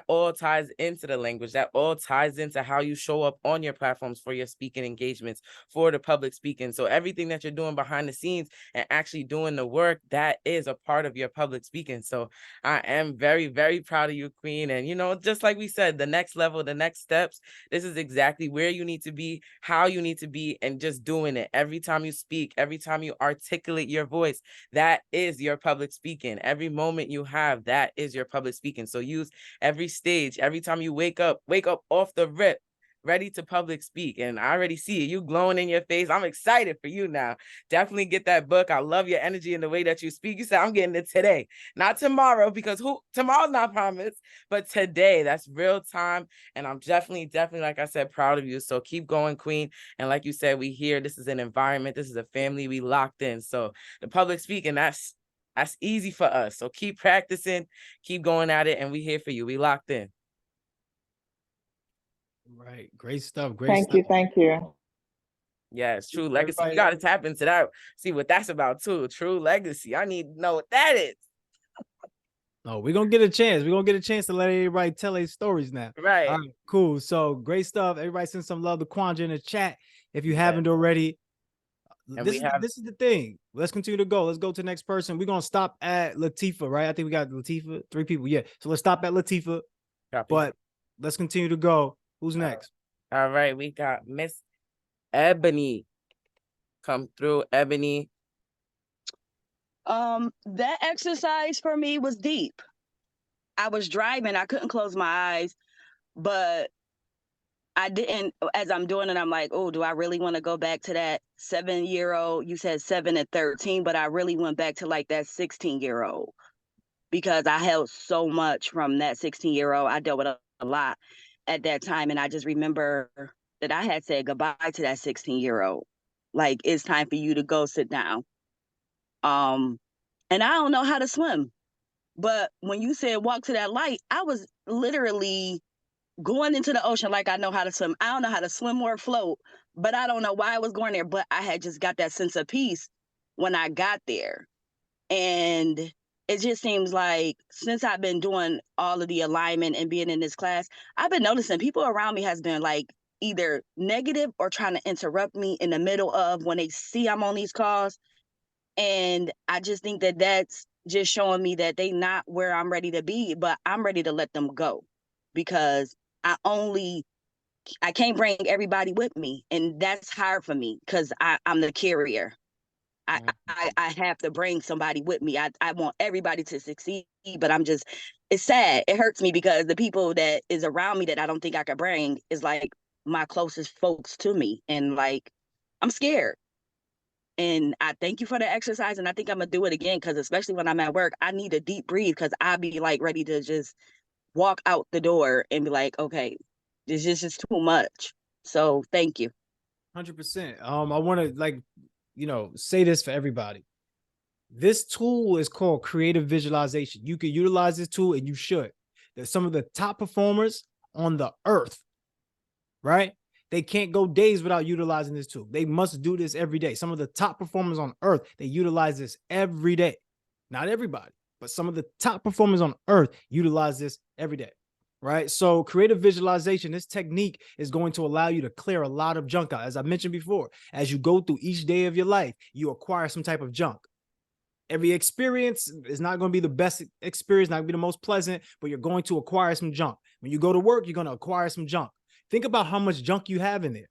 all ties into the language. That all ties into how you show up on your platforms for your speaking engagements, for the public speaking. So everything that you're doing behind the scenes and actually doing the work, that is a part of your public speaking. So I am very, very proud of you, Queen. And, you know, just like we said, the next level, the next steps, this is exactly where you need to be, how you need to be, and just doing it. Every time you speak, every time you articulate your voice, that is your public speaking. Every moment you have, that is your public speaking. So use every stage, every time you wake up off the rip, ready to public speak. And I already see you glowing in your face. I'm excited for you now. Definitely get that book. I love your energy and the way that you speak. You said, I'm getting it today, not tomorrow, because tomorrow's not promised, but today. That's real time. And I'm definitely, like I said, proud of you. So keep going, Queen. And like you said, we here, this is an environment, this is a family, we locked in. So the public speaking, that's easy for us. So keep practicing, keep going at it. And we here for you. We locked in. Right. Great stuff. Great Thank stuff. you. Thank you. Yes, true legacy. Everybody, You got to tap into that. See what that's about too. True legacy. I need to know what that is. Oh, we're gonna get a chance. We're gonna get a chance to let everybody tell their stories now. Right. All right, cool. So great stuff. Everybody send some love to Quandra in the chat if you haven't already. And This is the thing. Let's continue to go. Let's go to the next person. We're gonna stop at Latifah, right? I think we got Latifah, 3 people. Yeah. So let's stop at Latifah. Copy. But let's continue to go. Who's next? All right, we got Miss Ebony. Come through, Ebony. That exercise for me was deep. I was driving, I couldn't close my eyes, but I didn't, as I'm doing it, I'm like, oh, do I really want to go back to that 7-year-old? You said 7 and 13, but I really went back to like that 16-year-old because I held so much from that 16-year-old. I dealt with a lot at that time. And I just remember that I had said goodbye to that 16-year-old. Like, it's time for you to go sit down. And I don't know how to swim. But when you said walk to that light, I was literally going into the ocean like I know how to swim. I don't know how to swim or float, but I don't know why I was going there. But I had just got that sense of peace when I got there. And it just seems like since I've been doing all of the alignment and being in this class, I've been noticing people around me has been like either negative or trying to interrupt me in the middle of when they see I'm on these calls. And I just think that that's just showing me that they not where I'm ready to be, but I'm ready to let them go because I can't bring everybody with me. And that's hard for me because I'm the carrier. I have to bring somebody with me. I want everybody to succeed, but it's sad. It hurts me because the people that is around me that I don't think I could bring is like my closest folks to me. And like, I'm scared. And I thank you for the exercise. And I think I'm going to do it again because especially when I'm at work, I need a deep breathe because I'll be like ready to just walk out the door and be like, okay, this is just too much. So thank you. 100%. I want to say this for everybody. This tool is called creative visualization. You can utilize this tool and you should. There's some of the top performers on the earth, right? They can't go days without utilizing this tool. They must do this every day. Some of the top performers on earth, they utilize this every day. Not everybody, but some of the top performers on earth utilize this every day, right? So creative visualization, this technique is going to allow you to clear a lot of junk out. As I mentioned before, as you go through each day of your life, you acquire some type of junk. Every experience is not going to be the best experience, not going to be the most pleasant, but you're going to acquire some junk. When you go to work, you're going to acquire some junk. Think about how much junk you have in there.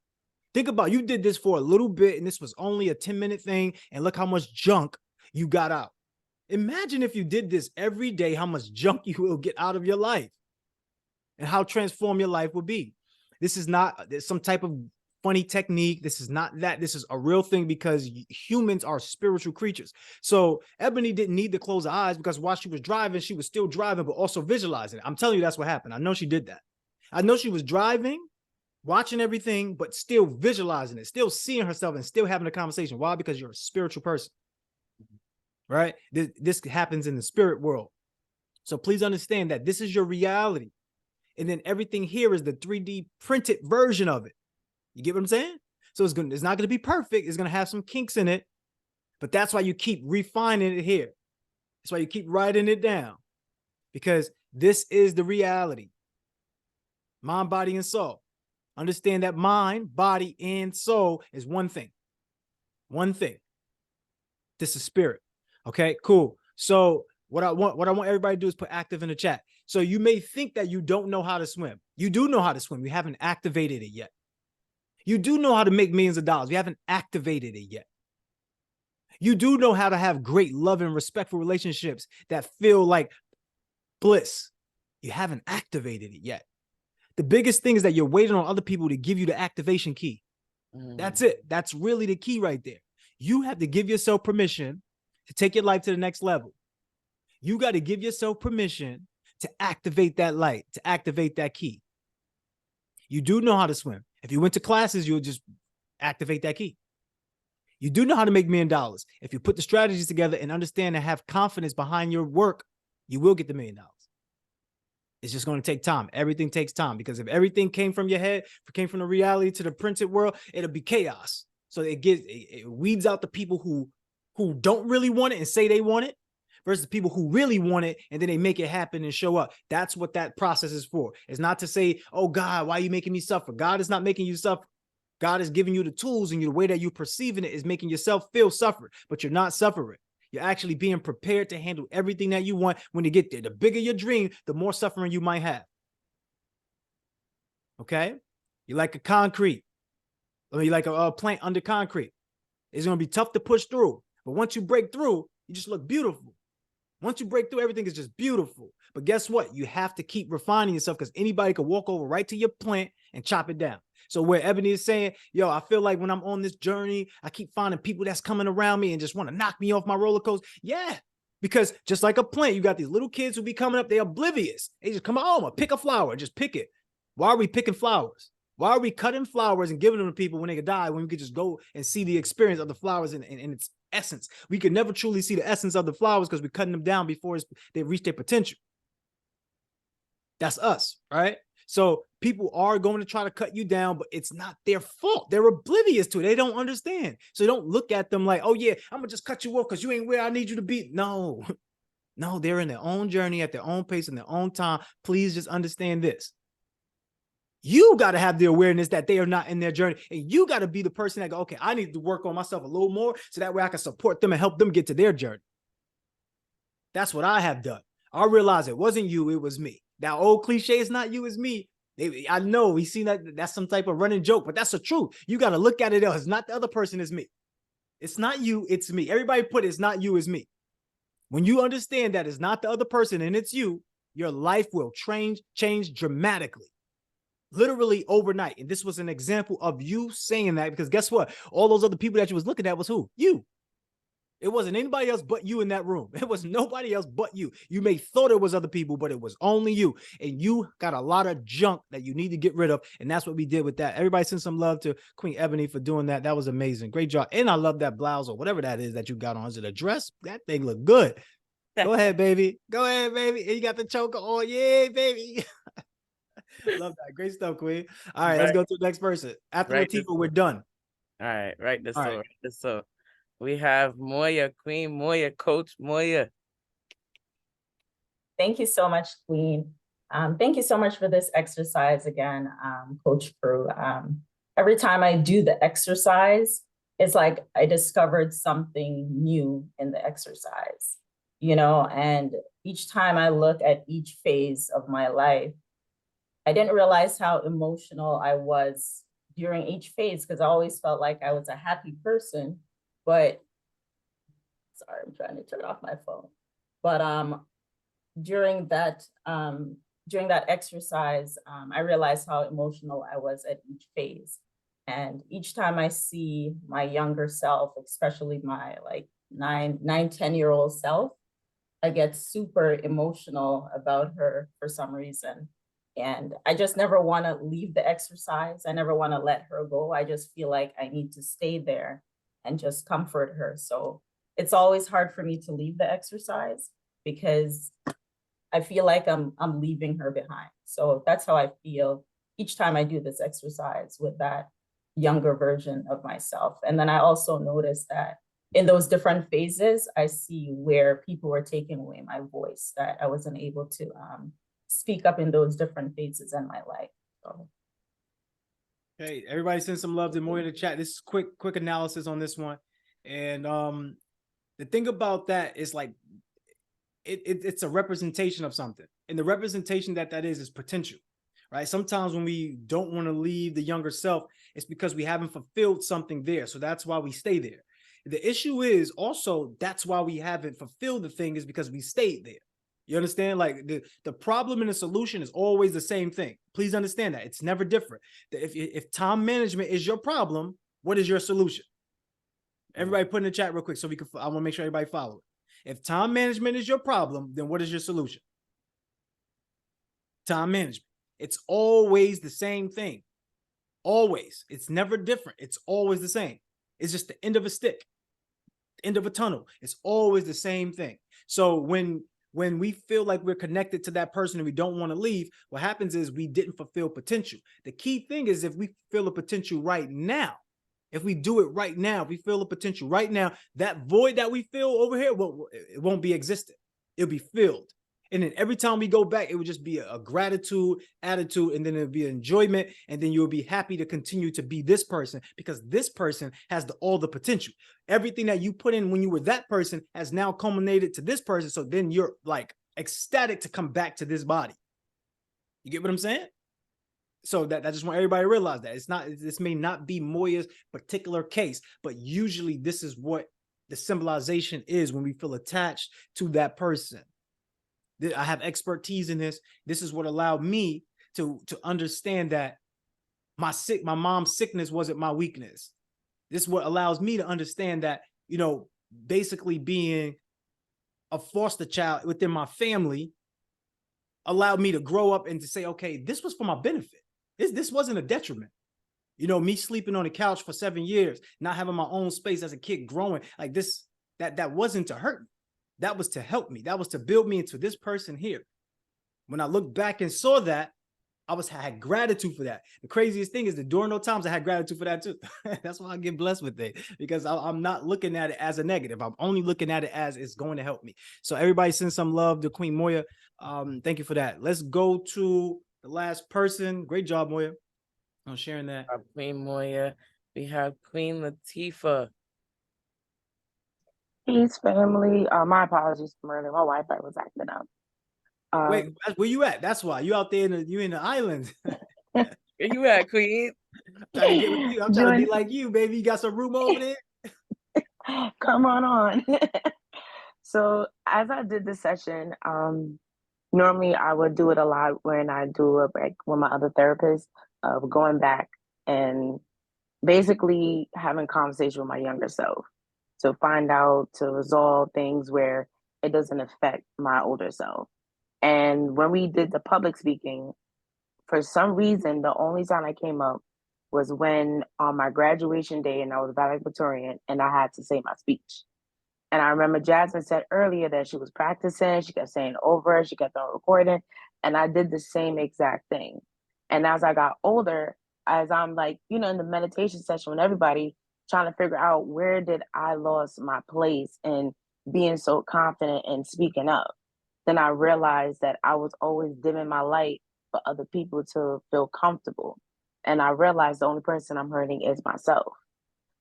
Think about, you did this for a little bit and this was only a 10-minute thing, and look how much junk you got out. Imagine if you did this every day, how much junk you will get out of your life and how transformed your life will be. This is not some type of funny technique. This is not that. This is a real thing, because humans are spiritual creatures. So Ebony didn't need to close her eyes, because while she was driving, she was still driving, but also visualizing it. I'm telling you, that's what happened. I know she did that. I know she was driving, watching everything, but still visualizing it, still seeing herself and still having a conversation. Why? Because you're a spiritual person, right? This happens in the spirit world. So please understand that this is your reality. And then everything here is the 3D printed version of it. You get what I'm saying? So it's not going to be perfect. It's going to have some kinks in it, but that's why you keep refining it here. That's why you keep writing it down, because this is the reality. Mind, body, and soul. Understand that mind, body, and soul is one thing. One thing. This is spirit. Okay, cool. So what I want everybody to do is put active in the chat. So you may think that you don't know how to swim. You do know how to swim. You haven't activated it yet. You do know how to make millions of dollars. You haven't activated it yet. You do know how to have great, loving, respectful relationships that feel like bliss. You haven't activated it yet. The biggest thing is that you're waiting on other people to give you the activation key. That's it. That's really the key right there. You have to give yourself permission to take your life to the next level. You got to give yourself permission to activate that light, to activate that key. You do know how to swim. If you went to classes, you'll just activate that key. You do know how to make $1 million. If you put the strategies together and understand and have confidence behind your work, you will get the $1 million. It's just going to take time. Everything takes time, because if everything came from your head, if it came from the reality to the printed world, it'll be chaos. So it weeds out the people who don't really want it and say they want it, versus the people who really want it and then they make it happen and show up. That's what that process is for. It's not to say, oh God, why are you making me suffer? God is not making you suffer. God is giving you the tools, and the way that you're perceiving it is making yourself feel suffered, but you're not suffering. You're actually being prepared to handle everything that you want when you get there. The bigger your dream, the more suffering you might have. Okay? You're like a concrete. Or you're like a plant under concrete. It's going to be tough to push through, but once you break through, you just look beautiful. Once you break through, everything is just beautiful. But guess what? You have to keep refining yourself, because anybody could walk over right to your plant and chop it down. So where Ebony is saying, yo, I feel like when I'm on this journey, I keep finding people that's coming around me and just want to knock me off my roller coaster. Yeah, because just like a plant, you got these little kids who be coming up, they're oblivious. They just come on, pick a flower, just pick it. Why are we picking flowers? Why are we cutting flowers and giving them to people when they could die, when we could just go and see the experience of the flowers in its essence? We could never truly see the essence of the flowers because we're cutting them down before they reach their potential. That's us, right? So people are going to try to cut you down, but it's not their fault. They're oblivious to it. They don't understand. So don't look at them like, oh yeah, I'm gonna just cut you off because you ain't where I need you to be. No, no, they're in their own journey at their own pace in their own time. Please just understand this. You got to have the awareness that they are not in their journey. And you got to be the person that go, okay, I need to work on myself a little more so that way I can support them and help them get to their journey. That's what I have done. I realized it wasn't you, it was me. That old cliche, it's not you, it's me. I know we see that's some type of running joke, but that's the truth. You got to look at it as not the other person, it's me. It's not you, it's me. Everybody put it's not you, it's me. When you understand that it's not the other person and it's you, your life will change dramatically. Literally overnight. And this was an example of you saying that, because guess what? All those other people that you was looking at was who? You. It wasn't anybody else but you in that room. It was nobody else but you. You may thought it was other people, but it was only you. And you got a lot of junk that you need to get rid of. And that's what we did with that. Everybody send some love to Queen Ebony for doing that. That was amazing. Great job. And I love that blouse or whatever that is that you got on. Is it a dress? That thing looked good. Go ahead, baby. Go ahead, baby. And you got the choker on. Yeah, baby. Love that. Great stuff, Queen. All right, let's go to the next person. After Latifah, we're done. All right, right. So we have Moya, Queen Moya, Coach Moya. Thank you so much, Queen. Thank you so much for this exercise again, Coach Crew. Every time I do the exercise, it's like I discovered something new in the exercise, and each time I look at each phase of my life, I didn't realize how emotional I was during each phase, because I always felt like I was a happy person. But sorry, I'm trying to turn off my phone. But during that exercise, I realized how emotional I was at each phase. And each time I see my younger self, especially my like 10-year-old self, I get super emotional about her for some reason. And I just never want to leave the exercise. I never want to let her go. I just feel like I need to stay there and just comfort her. So it's always hard for me to leave the exercise because I feel like I'm leaving her behind. So that's how I feel each time I do this exercise with that younger version of myself. And then I also noticed that in those different phases, I see where people were taking away my voice, that I wasn't able to speak up in those different phases in my life. So. Hey, everybody send some love to Moya in the chat. This is quick analysis on this one. And the thing about that is like, it's a representation of something. And the representation that is potential, right? Sometimes when we don't want to leave the younger self, it's because we haven't fulfilled something there. So that's why we stay there. The issue is also, that's why we haven't fulfilled the thing, is because we stayed there. You understand? Like the problem and the solution is always the same thing. Please understand that. It's never different. If time management is your problem, what is your solution? Everybody put in the chat real quick so we can, I want to make sure everybody follow it. If time management is your problem, then what is your solution? Time management. It's always the same thing. Always. It's never different. It's always the same. It's just the end of a stick, the end of a tunnel. It's always the same thing. So when we feel like we're connected to that person and we don't want to leave, what happens is we didn't fulfill potential. The key thing is, if we feel a potential right now, if we do it right now, if we feel a potential right now, that void that we feel over here, it won't be existent. It'll be filled. And then every time we go back, it would just be a gratitude attitude, and then it'll be enjoyment. And then you'll be happy to continue to be this person, because this person has all the potential. Everything that you put in when you were that person has now culminated to this person. So then you're like ecstatic to come back to this body. You get what I'm saying? So that I just want everybody to realize that this may not be Moya's particular case, but usually this is what the symbolization is when we feel attached to that person. I have expertise in this. This is what allowed me to understand that my mom's sickness wasn't my weakness. This is what allows me to understand that, basically being a foster child within my family allowed me to grow up and to say, okay, this was for my benefit. This wasn't a detriment. Me sleeping on the couch for 7 years, not having my own space as a kid, growing like this, that wasn't to hurt me. That was to help me. That was to build me into this person here. When I looked back and saw that, I had gratitude for that. The craziest thing is that during those times, I had gratitude for that too. That's why I get blessed with it, because I'm not looking at it as a negative. I'm only looking at it as it's going to help me. So everybody send some love to Queen Moya. Thank you for that. Let's go to the last person. Great job, Moya, on sharing that. Queen Moya. We have Queen Latifah. Peace, family. My apologies for earlier. My Wi-Fi was acting up. Wait, where you at? That's why you out there you in the islands. Where you at, Queen? I'm trying to get with you. I'm trying to be like you, baby. You got some room over there? Come on. So as I did this session, normally I would do it a lot when I do a break with my other therapist, of going back and basically having conversation with my younger self to find out, to resolve things where it doesn't affect my older self. And when we did the public speaking, for some reason, the only time I came up was when on my graduation day, and I was valedictorian, and I had to say my speech. And I remember Jasmine said earlier that she was practicing, she kept saying it over, she kept on recording, and I did the same exact thing. And as I got older, as I'm like, in the meditation session with everybody, trying to figure out where did I lost my place in being so confident and speaking up, then I realized that I was always dimming my light for other people to feel comfortable. And I realized the only person I'm hurting is myself.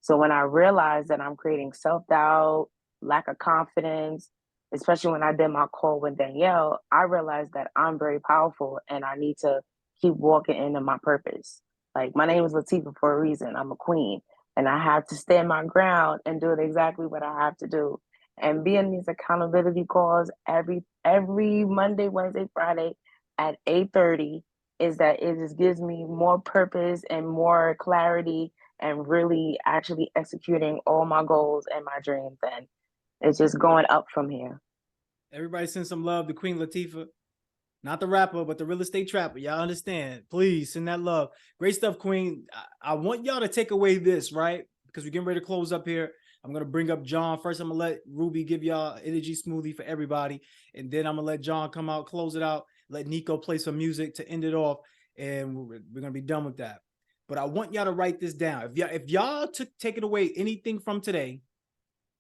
So when I realized that I'm creating self-doubt, lack of confidence, especially when I did my call with Danielle, I realized that I'm very powerful and I need to keep walking into my purpose. Like, my name is Latifah for a reason. I'm a queen and I have to stand my ground and do exactly what I have to do. And be in these accountability calls every Monday, Wednesday, Friday at 8:30 is that it just gives me more purpose and more clarity and really actually executing all my goals and my dreams. And it's just going up from here. Everybody send some love to Queen Latifah. Not the rapper, but the real estate trapper. Y'all understand? Please send that love. Great stuff, Queen. I want y'all to take away this, right? Because we're getting ready to close up here. I'm going to bring up John. First, I'm going to let Ruby give y'all energy smoothie for everybody. And then I'm going to let John come out, close it out. Let Nico play some music to end it off. And we're going to be done with that. But I want y'all to write this down. If y'all taking away anything from today,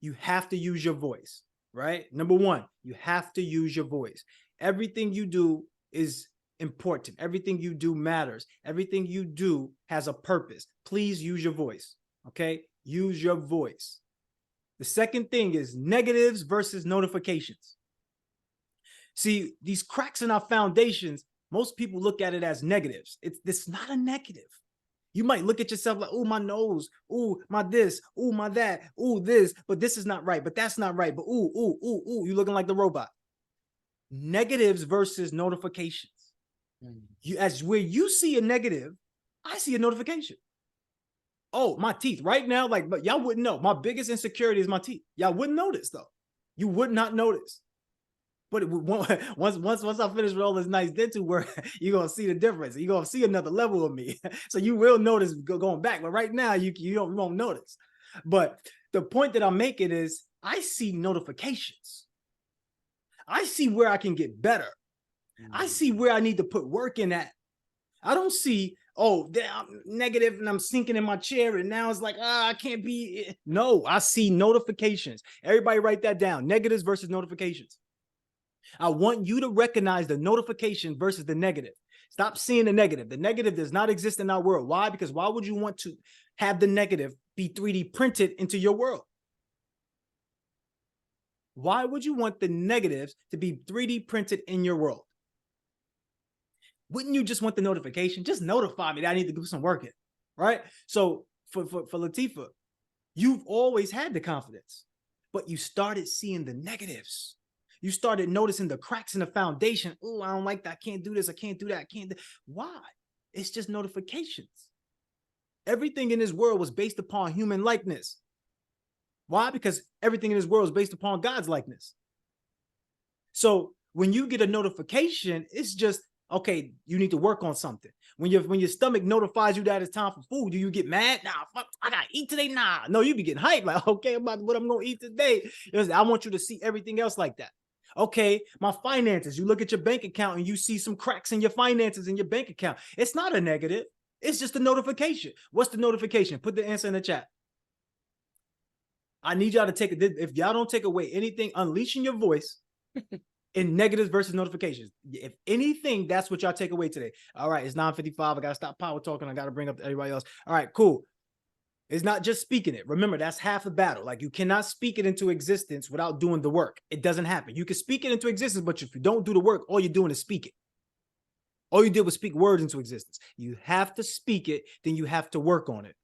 you have to use your voice, right? Number one, you have to use your voice. Everything you do is important. Everything you do matters. Everything you do has a purpose. Please use your voice, okay? Use your voice. The second thing is negatives versus notifications. See, these cracks in our foundations, most people look at it as negatives. It's not a negative. You might look at yourself like, oh, my nose, oh, my this, oh, my that, oh, this, but this is not right, but that's not right, but you're looking like the robot. Negatives versus notifications. As where you see a negative, I see a notification. Oh, my teeth right now, like, but y'all wouldn't know. My biggest insecurity is my teeth. Y'all wouldn't notice though. You would not notice. But once I finish with all this nice dental work, you're gonna see the difference. You're gonna see another level of me. So you will notice going back. But right now, you won't notice. But the point that I'm making is I see notifications. I see where I can get better. I see where I need to put work in at. I don't see, oh, I'm negative and I'm sinking in my chair and now it's like, I can't be. No, I see notifications. Everybody write that down. Negatives versus notifications. I want you to recognize the notification versus the negative. Stop seeing the negative. The negative does not exist in our world. Why? Because why would you want to have the negative be 3D printed into your world? Why would you want the negatives to be 3D printed in your world? Wouldn't you just want the notification? Just notify me that I need to do some work in, right? So for Latifah, you've always had the confidence, but you started seeing the negatives. You started noticing the cracks in the foundation. Oh, I don't like that. I can't do this. I can't do that. I can't do. Why? It's just notifications. Everything in this world was based upon human likeness. Why? Because everything in this world is based upon God's likeness. So when you get a notification, it's just, okay, you need to work on something. When your stomach notifies you that it's time for food, do you get mad? Nah, fuck, I gotta eat today. Nah, no, you be getting hyped. Like, okay, about what I'm gonna eat today. I want you to see everything else like that. Okay, my finances. You look at your bank account and you see some cracks in your finances in your bank account. It's not a negative. It's just a notification. What's the notification? Put the answer in the chat. I need y'all to take it. If y'all don't take away anything, unleashing your voice in negatives versus notifications. If anything, that's what y'all take away today. All right, it's 9:55. I got to stop power talking. I got to bring up everybody else. All right, cool. It's not just speaking it. Remember, that's half the battle. Like, you cannot speak it into existence without doing the work. It doesn't happen. You can speak it into existence, but if you don't do the work, all you're doing is speak it. All you did was speak words into existence. You have to speak it, then you have to work on it.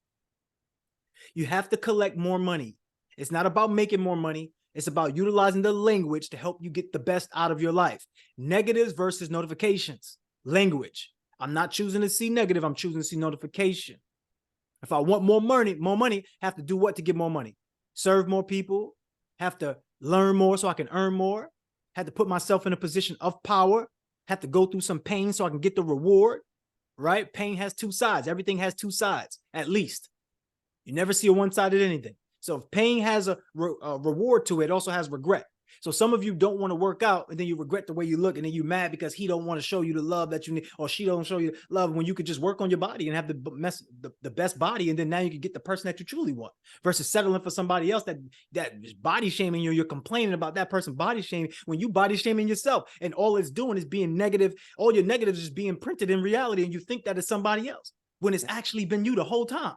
You have to collect more money. It's not about making more money. It's about utilizing the language to help you get the best out of your life. Negatives versus notifications. Language. I'm not choosing to see negative. I'm choosing to see notification. If I want more money, have to do what to get more money? Serve more people, have to learn more so I can earn more, have to put myself in a position of power, have to go through some pain so I can get the reward, right? Pain has two sides. Everything has two sides, at least. You never see a one-sided anything. So if pain has a reward to it, it also has regret. So some of you don't want to work out and then you regret the way you look and then you're mad because he don't want to show you the love that you need or she don't show you love when you could just work on your body and have the best body and then now you can get the person that you truly want versus settling for somebody else that is body shaming you. You're complaining about that person body shaming when you body shaming yourself and all it's doing is being negative. All your negatives is being printed in reality and you think that it's somebody else when it's actually been you the whole time.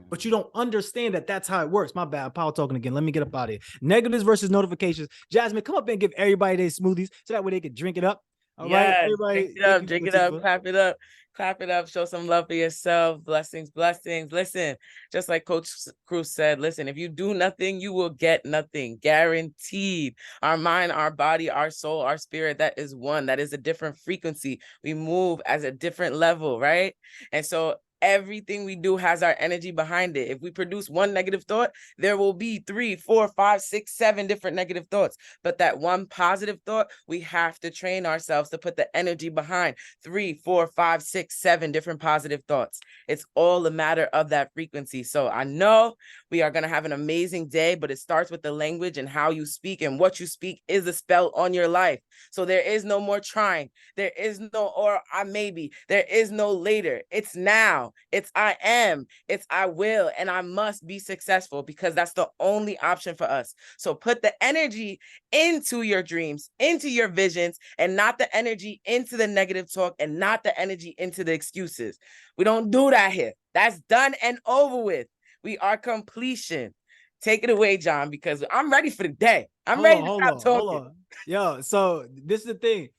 But you don't understand that that's how it works. My bad. Power talking again. Let me get up out of here. Negatives versus notifications. Jasmine, come up and give everybody their smoothies so that way they can drink it up. All right, everybody. Drink it up, clap it up, clap it up, show some love for yourself. Blessings, blessings. Listen, just like Coach Cruz said, listen, if you do nothing, you will get nothing. Guaranteed. Our mind, our body, our soul, our spirit, that is one. That is a different frequency. We move as a different level, right? And so everything we do has our energy behind it. If we produce one negative thought, there will be 3, 4, 5, 6, 7 different negative thoughts. But that one positive thought, we have to train ourselves to put the energy behind 3, 4, 5, 6, 7 different positive thoughts. It's all a matter of that frequency. So I know we are going to have an amazing day, but it starts with the language and how you speak, and what you speak is a spell on your life. So there is no more trying. There is no, or I maybe, there is no later. It's now. It's I am, it's I will, and I must be successful, because that's the only option for us. So put the energy into your dreams, into your visions, and not the energy into the negative talk, and not the energy into the excuses. We don't do that here. That's done and over with. We are completion. Take it away, John, because I'm ready for the day. I'm ready to stop talking. Hold on. Yo, so this is the thing.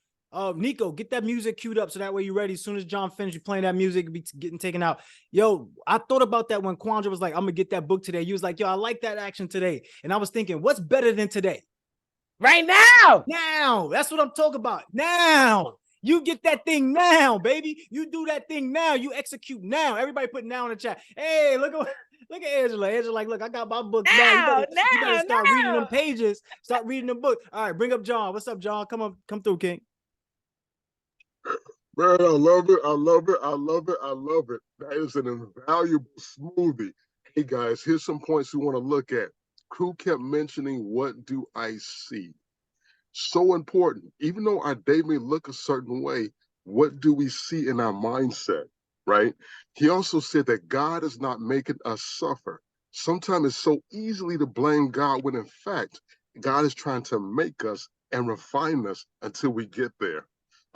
Nico, get that music queued up so that way you're ready. As soon as John finishes playing that music, be getting taken out. Yo, I thought about that when Quandra was like, I'm gonna get that book today. You was like, yo, I like that action today. And I was thinking, what's better than today? Right now. Now. That's what I'm talking about. Now. You get that thing now, baby. You do that thing now. You execute now. Everybody put now in the chat. Hey, look at Angela. Angela, like, look, I got my book now. You better start reading them pages. Start reading the book. All right, bring up John. What's up, John? Come through, King. Man, I love it. I love it. I love it. I love it. That is an invaluable smoothie. Hey, guys, here's some points we want to look at. Crew kept mentioning, what do I see? So important. Even though our day may look a certain way, what do we see in our mindset, right? He also said that God is not making us suffer. Sometimes it's so easily to blame God when, in fact, God is trying to make us and refine us until we get there.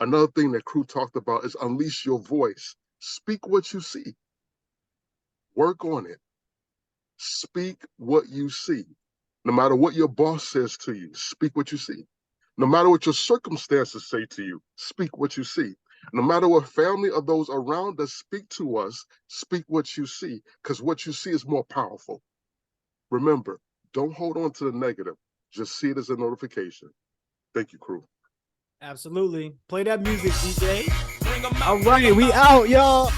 Another thing that Crew talked about is unleash your voice. Speak what you see. Work on it. Speak what you see. No matter what your boss says to you, speak what you see. No matter what your circumstances say to you, speak what you see. No matter what family or those around us speak to us, speak what you see, because what you see is more powerful. Remember, don't hold on to the negative. Just see it as a notification. Thank you, Crew. Absolutely. Play that music, DJ. All right, we out, y'all.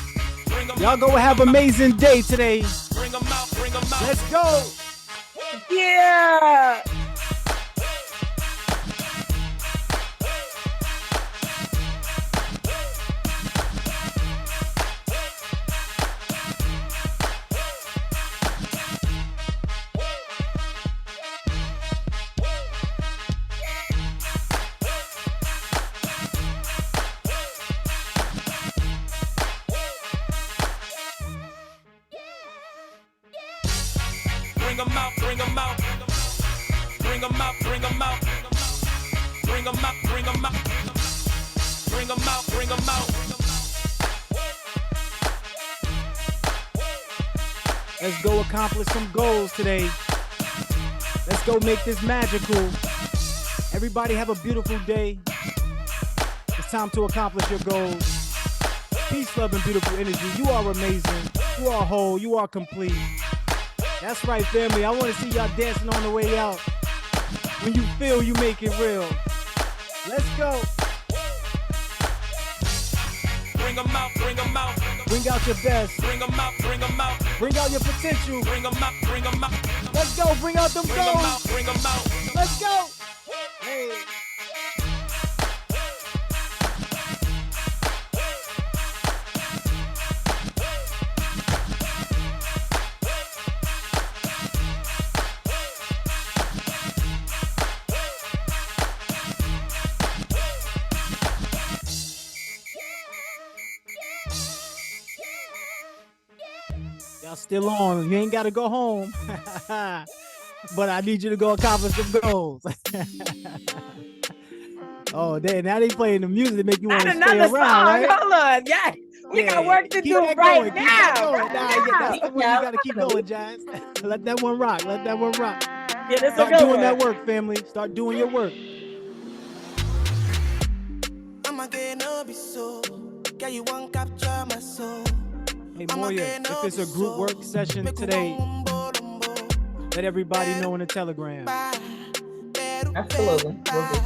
Y'all go have an amazing day today. Let's go. Yeah. Bring them out, bring them out. Bring them out, bring them out. Bring them out, bring them out. Bring them out, bring them out. Let's go accomplish some goals today. Let's go make this magical. Everybody have a beautiful day. It's time to accomplish your goals. Peace, love, and beautiful energy. You are amazing. You are whole. You are complete. That's right, family. I want to see y'all dancing on the way out. When you feel, you make it real. Let's go. Bring them out, bring them out. Bring out your best. Bring them out, bring them out. Bring out your potential. Bring them out, bring them out. Let's go. Bring out them goals. Bring them out. Let's go. Hey. Y'all still on. You ain't got to go home. But I need you to go accomplish some goals. Oh, now they playing the music to make you want to stay around, right? Hold on. Yes. We got work to do right now. Keep that going. Right Nah, now. yeah, that's the one you gotta keep going, Jazz. Let that one rock. Let that one rock. Yeah, this a Start good doing one. that work, family. Start doing your work. Hey, Moya, if it's a group work session today, let everybody know in the Telegram. Absolutely. Will do.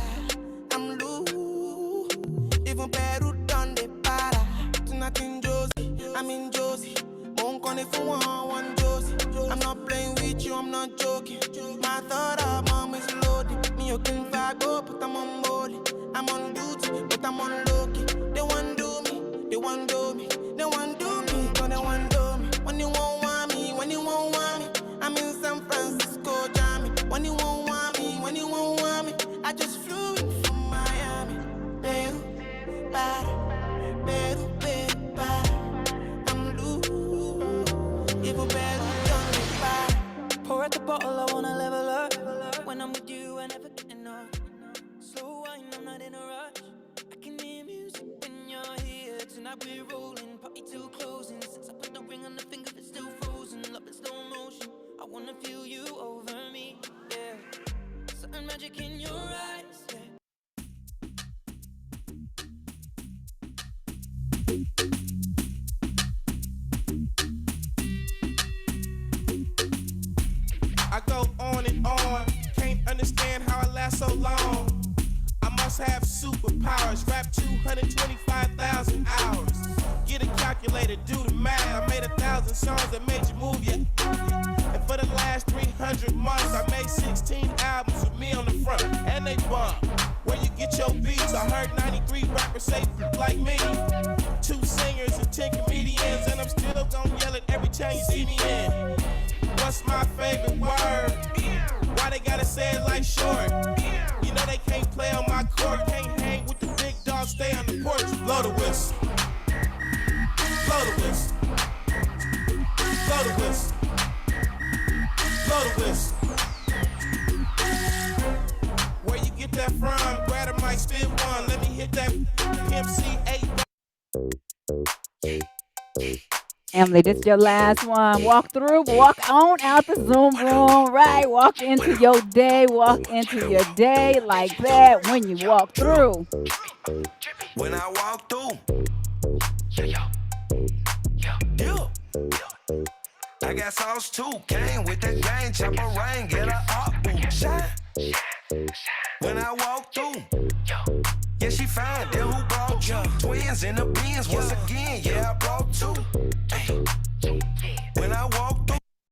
I'm not playing with you, I'm not joking. My thought of mom is loaded. Me, you can vibe up, but I'm on molly. I'm on duty, but I'm on low-key. They want do me, they want do me, they want do me, but they want do me. When you won't want me, when you won't want me, I'm in San Francisco, Jammy. When you won't want me, when you won't want me, I just flew in from Miami. Peru, para, Peru, para. I'm loose, even better. Pour out the bottle, I wanna level up. When I'm with you, I never get enough. Slow wine, I'm not in a rush. I can hear music when you're here. Tonight we're rolling, party till closing. Since I put the ring on the finger, it's still frozen. Love in slow motion, I wanna feel you over me, yeah. Certain magic in your eyes, yeah. I go on and on, can't understand how I last so long. I must have superpowers, rap 225,000 hours. Get a calculator, do the math. I made 1,000 songs that made you move, yeah. And for the last 300 months, I made 16 albums with me on the front, and they bump. Where you get your beats? I heard 93 rappers say like me. 2 singers and 10 comedians, and I'm still gonna yell it every time you see me in. What's my favorite word? Why they gotta say it like short? You know they can't play on my court, can't hang with the big dogs, stay on the porch. Blow the whistle. Blow the whistle. Blow the whistle. Blow the whistle. Where you get that from? Grab a mic, spit one. Let me hit that MC8. Emily, this is your last one. Walk through, walk on out the Zoom room, right? Walk into your day, walk into your day like that when you walk through. When I walk through, I got sauce too. Came with the gang, chop a rain, get a up, shine. When I walk through, yeah, she fine. Then who brought you? Twins in the beans once again, yeah, I brought 2.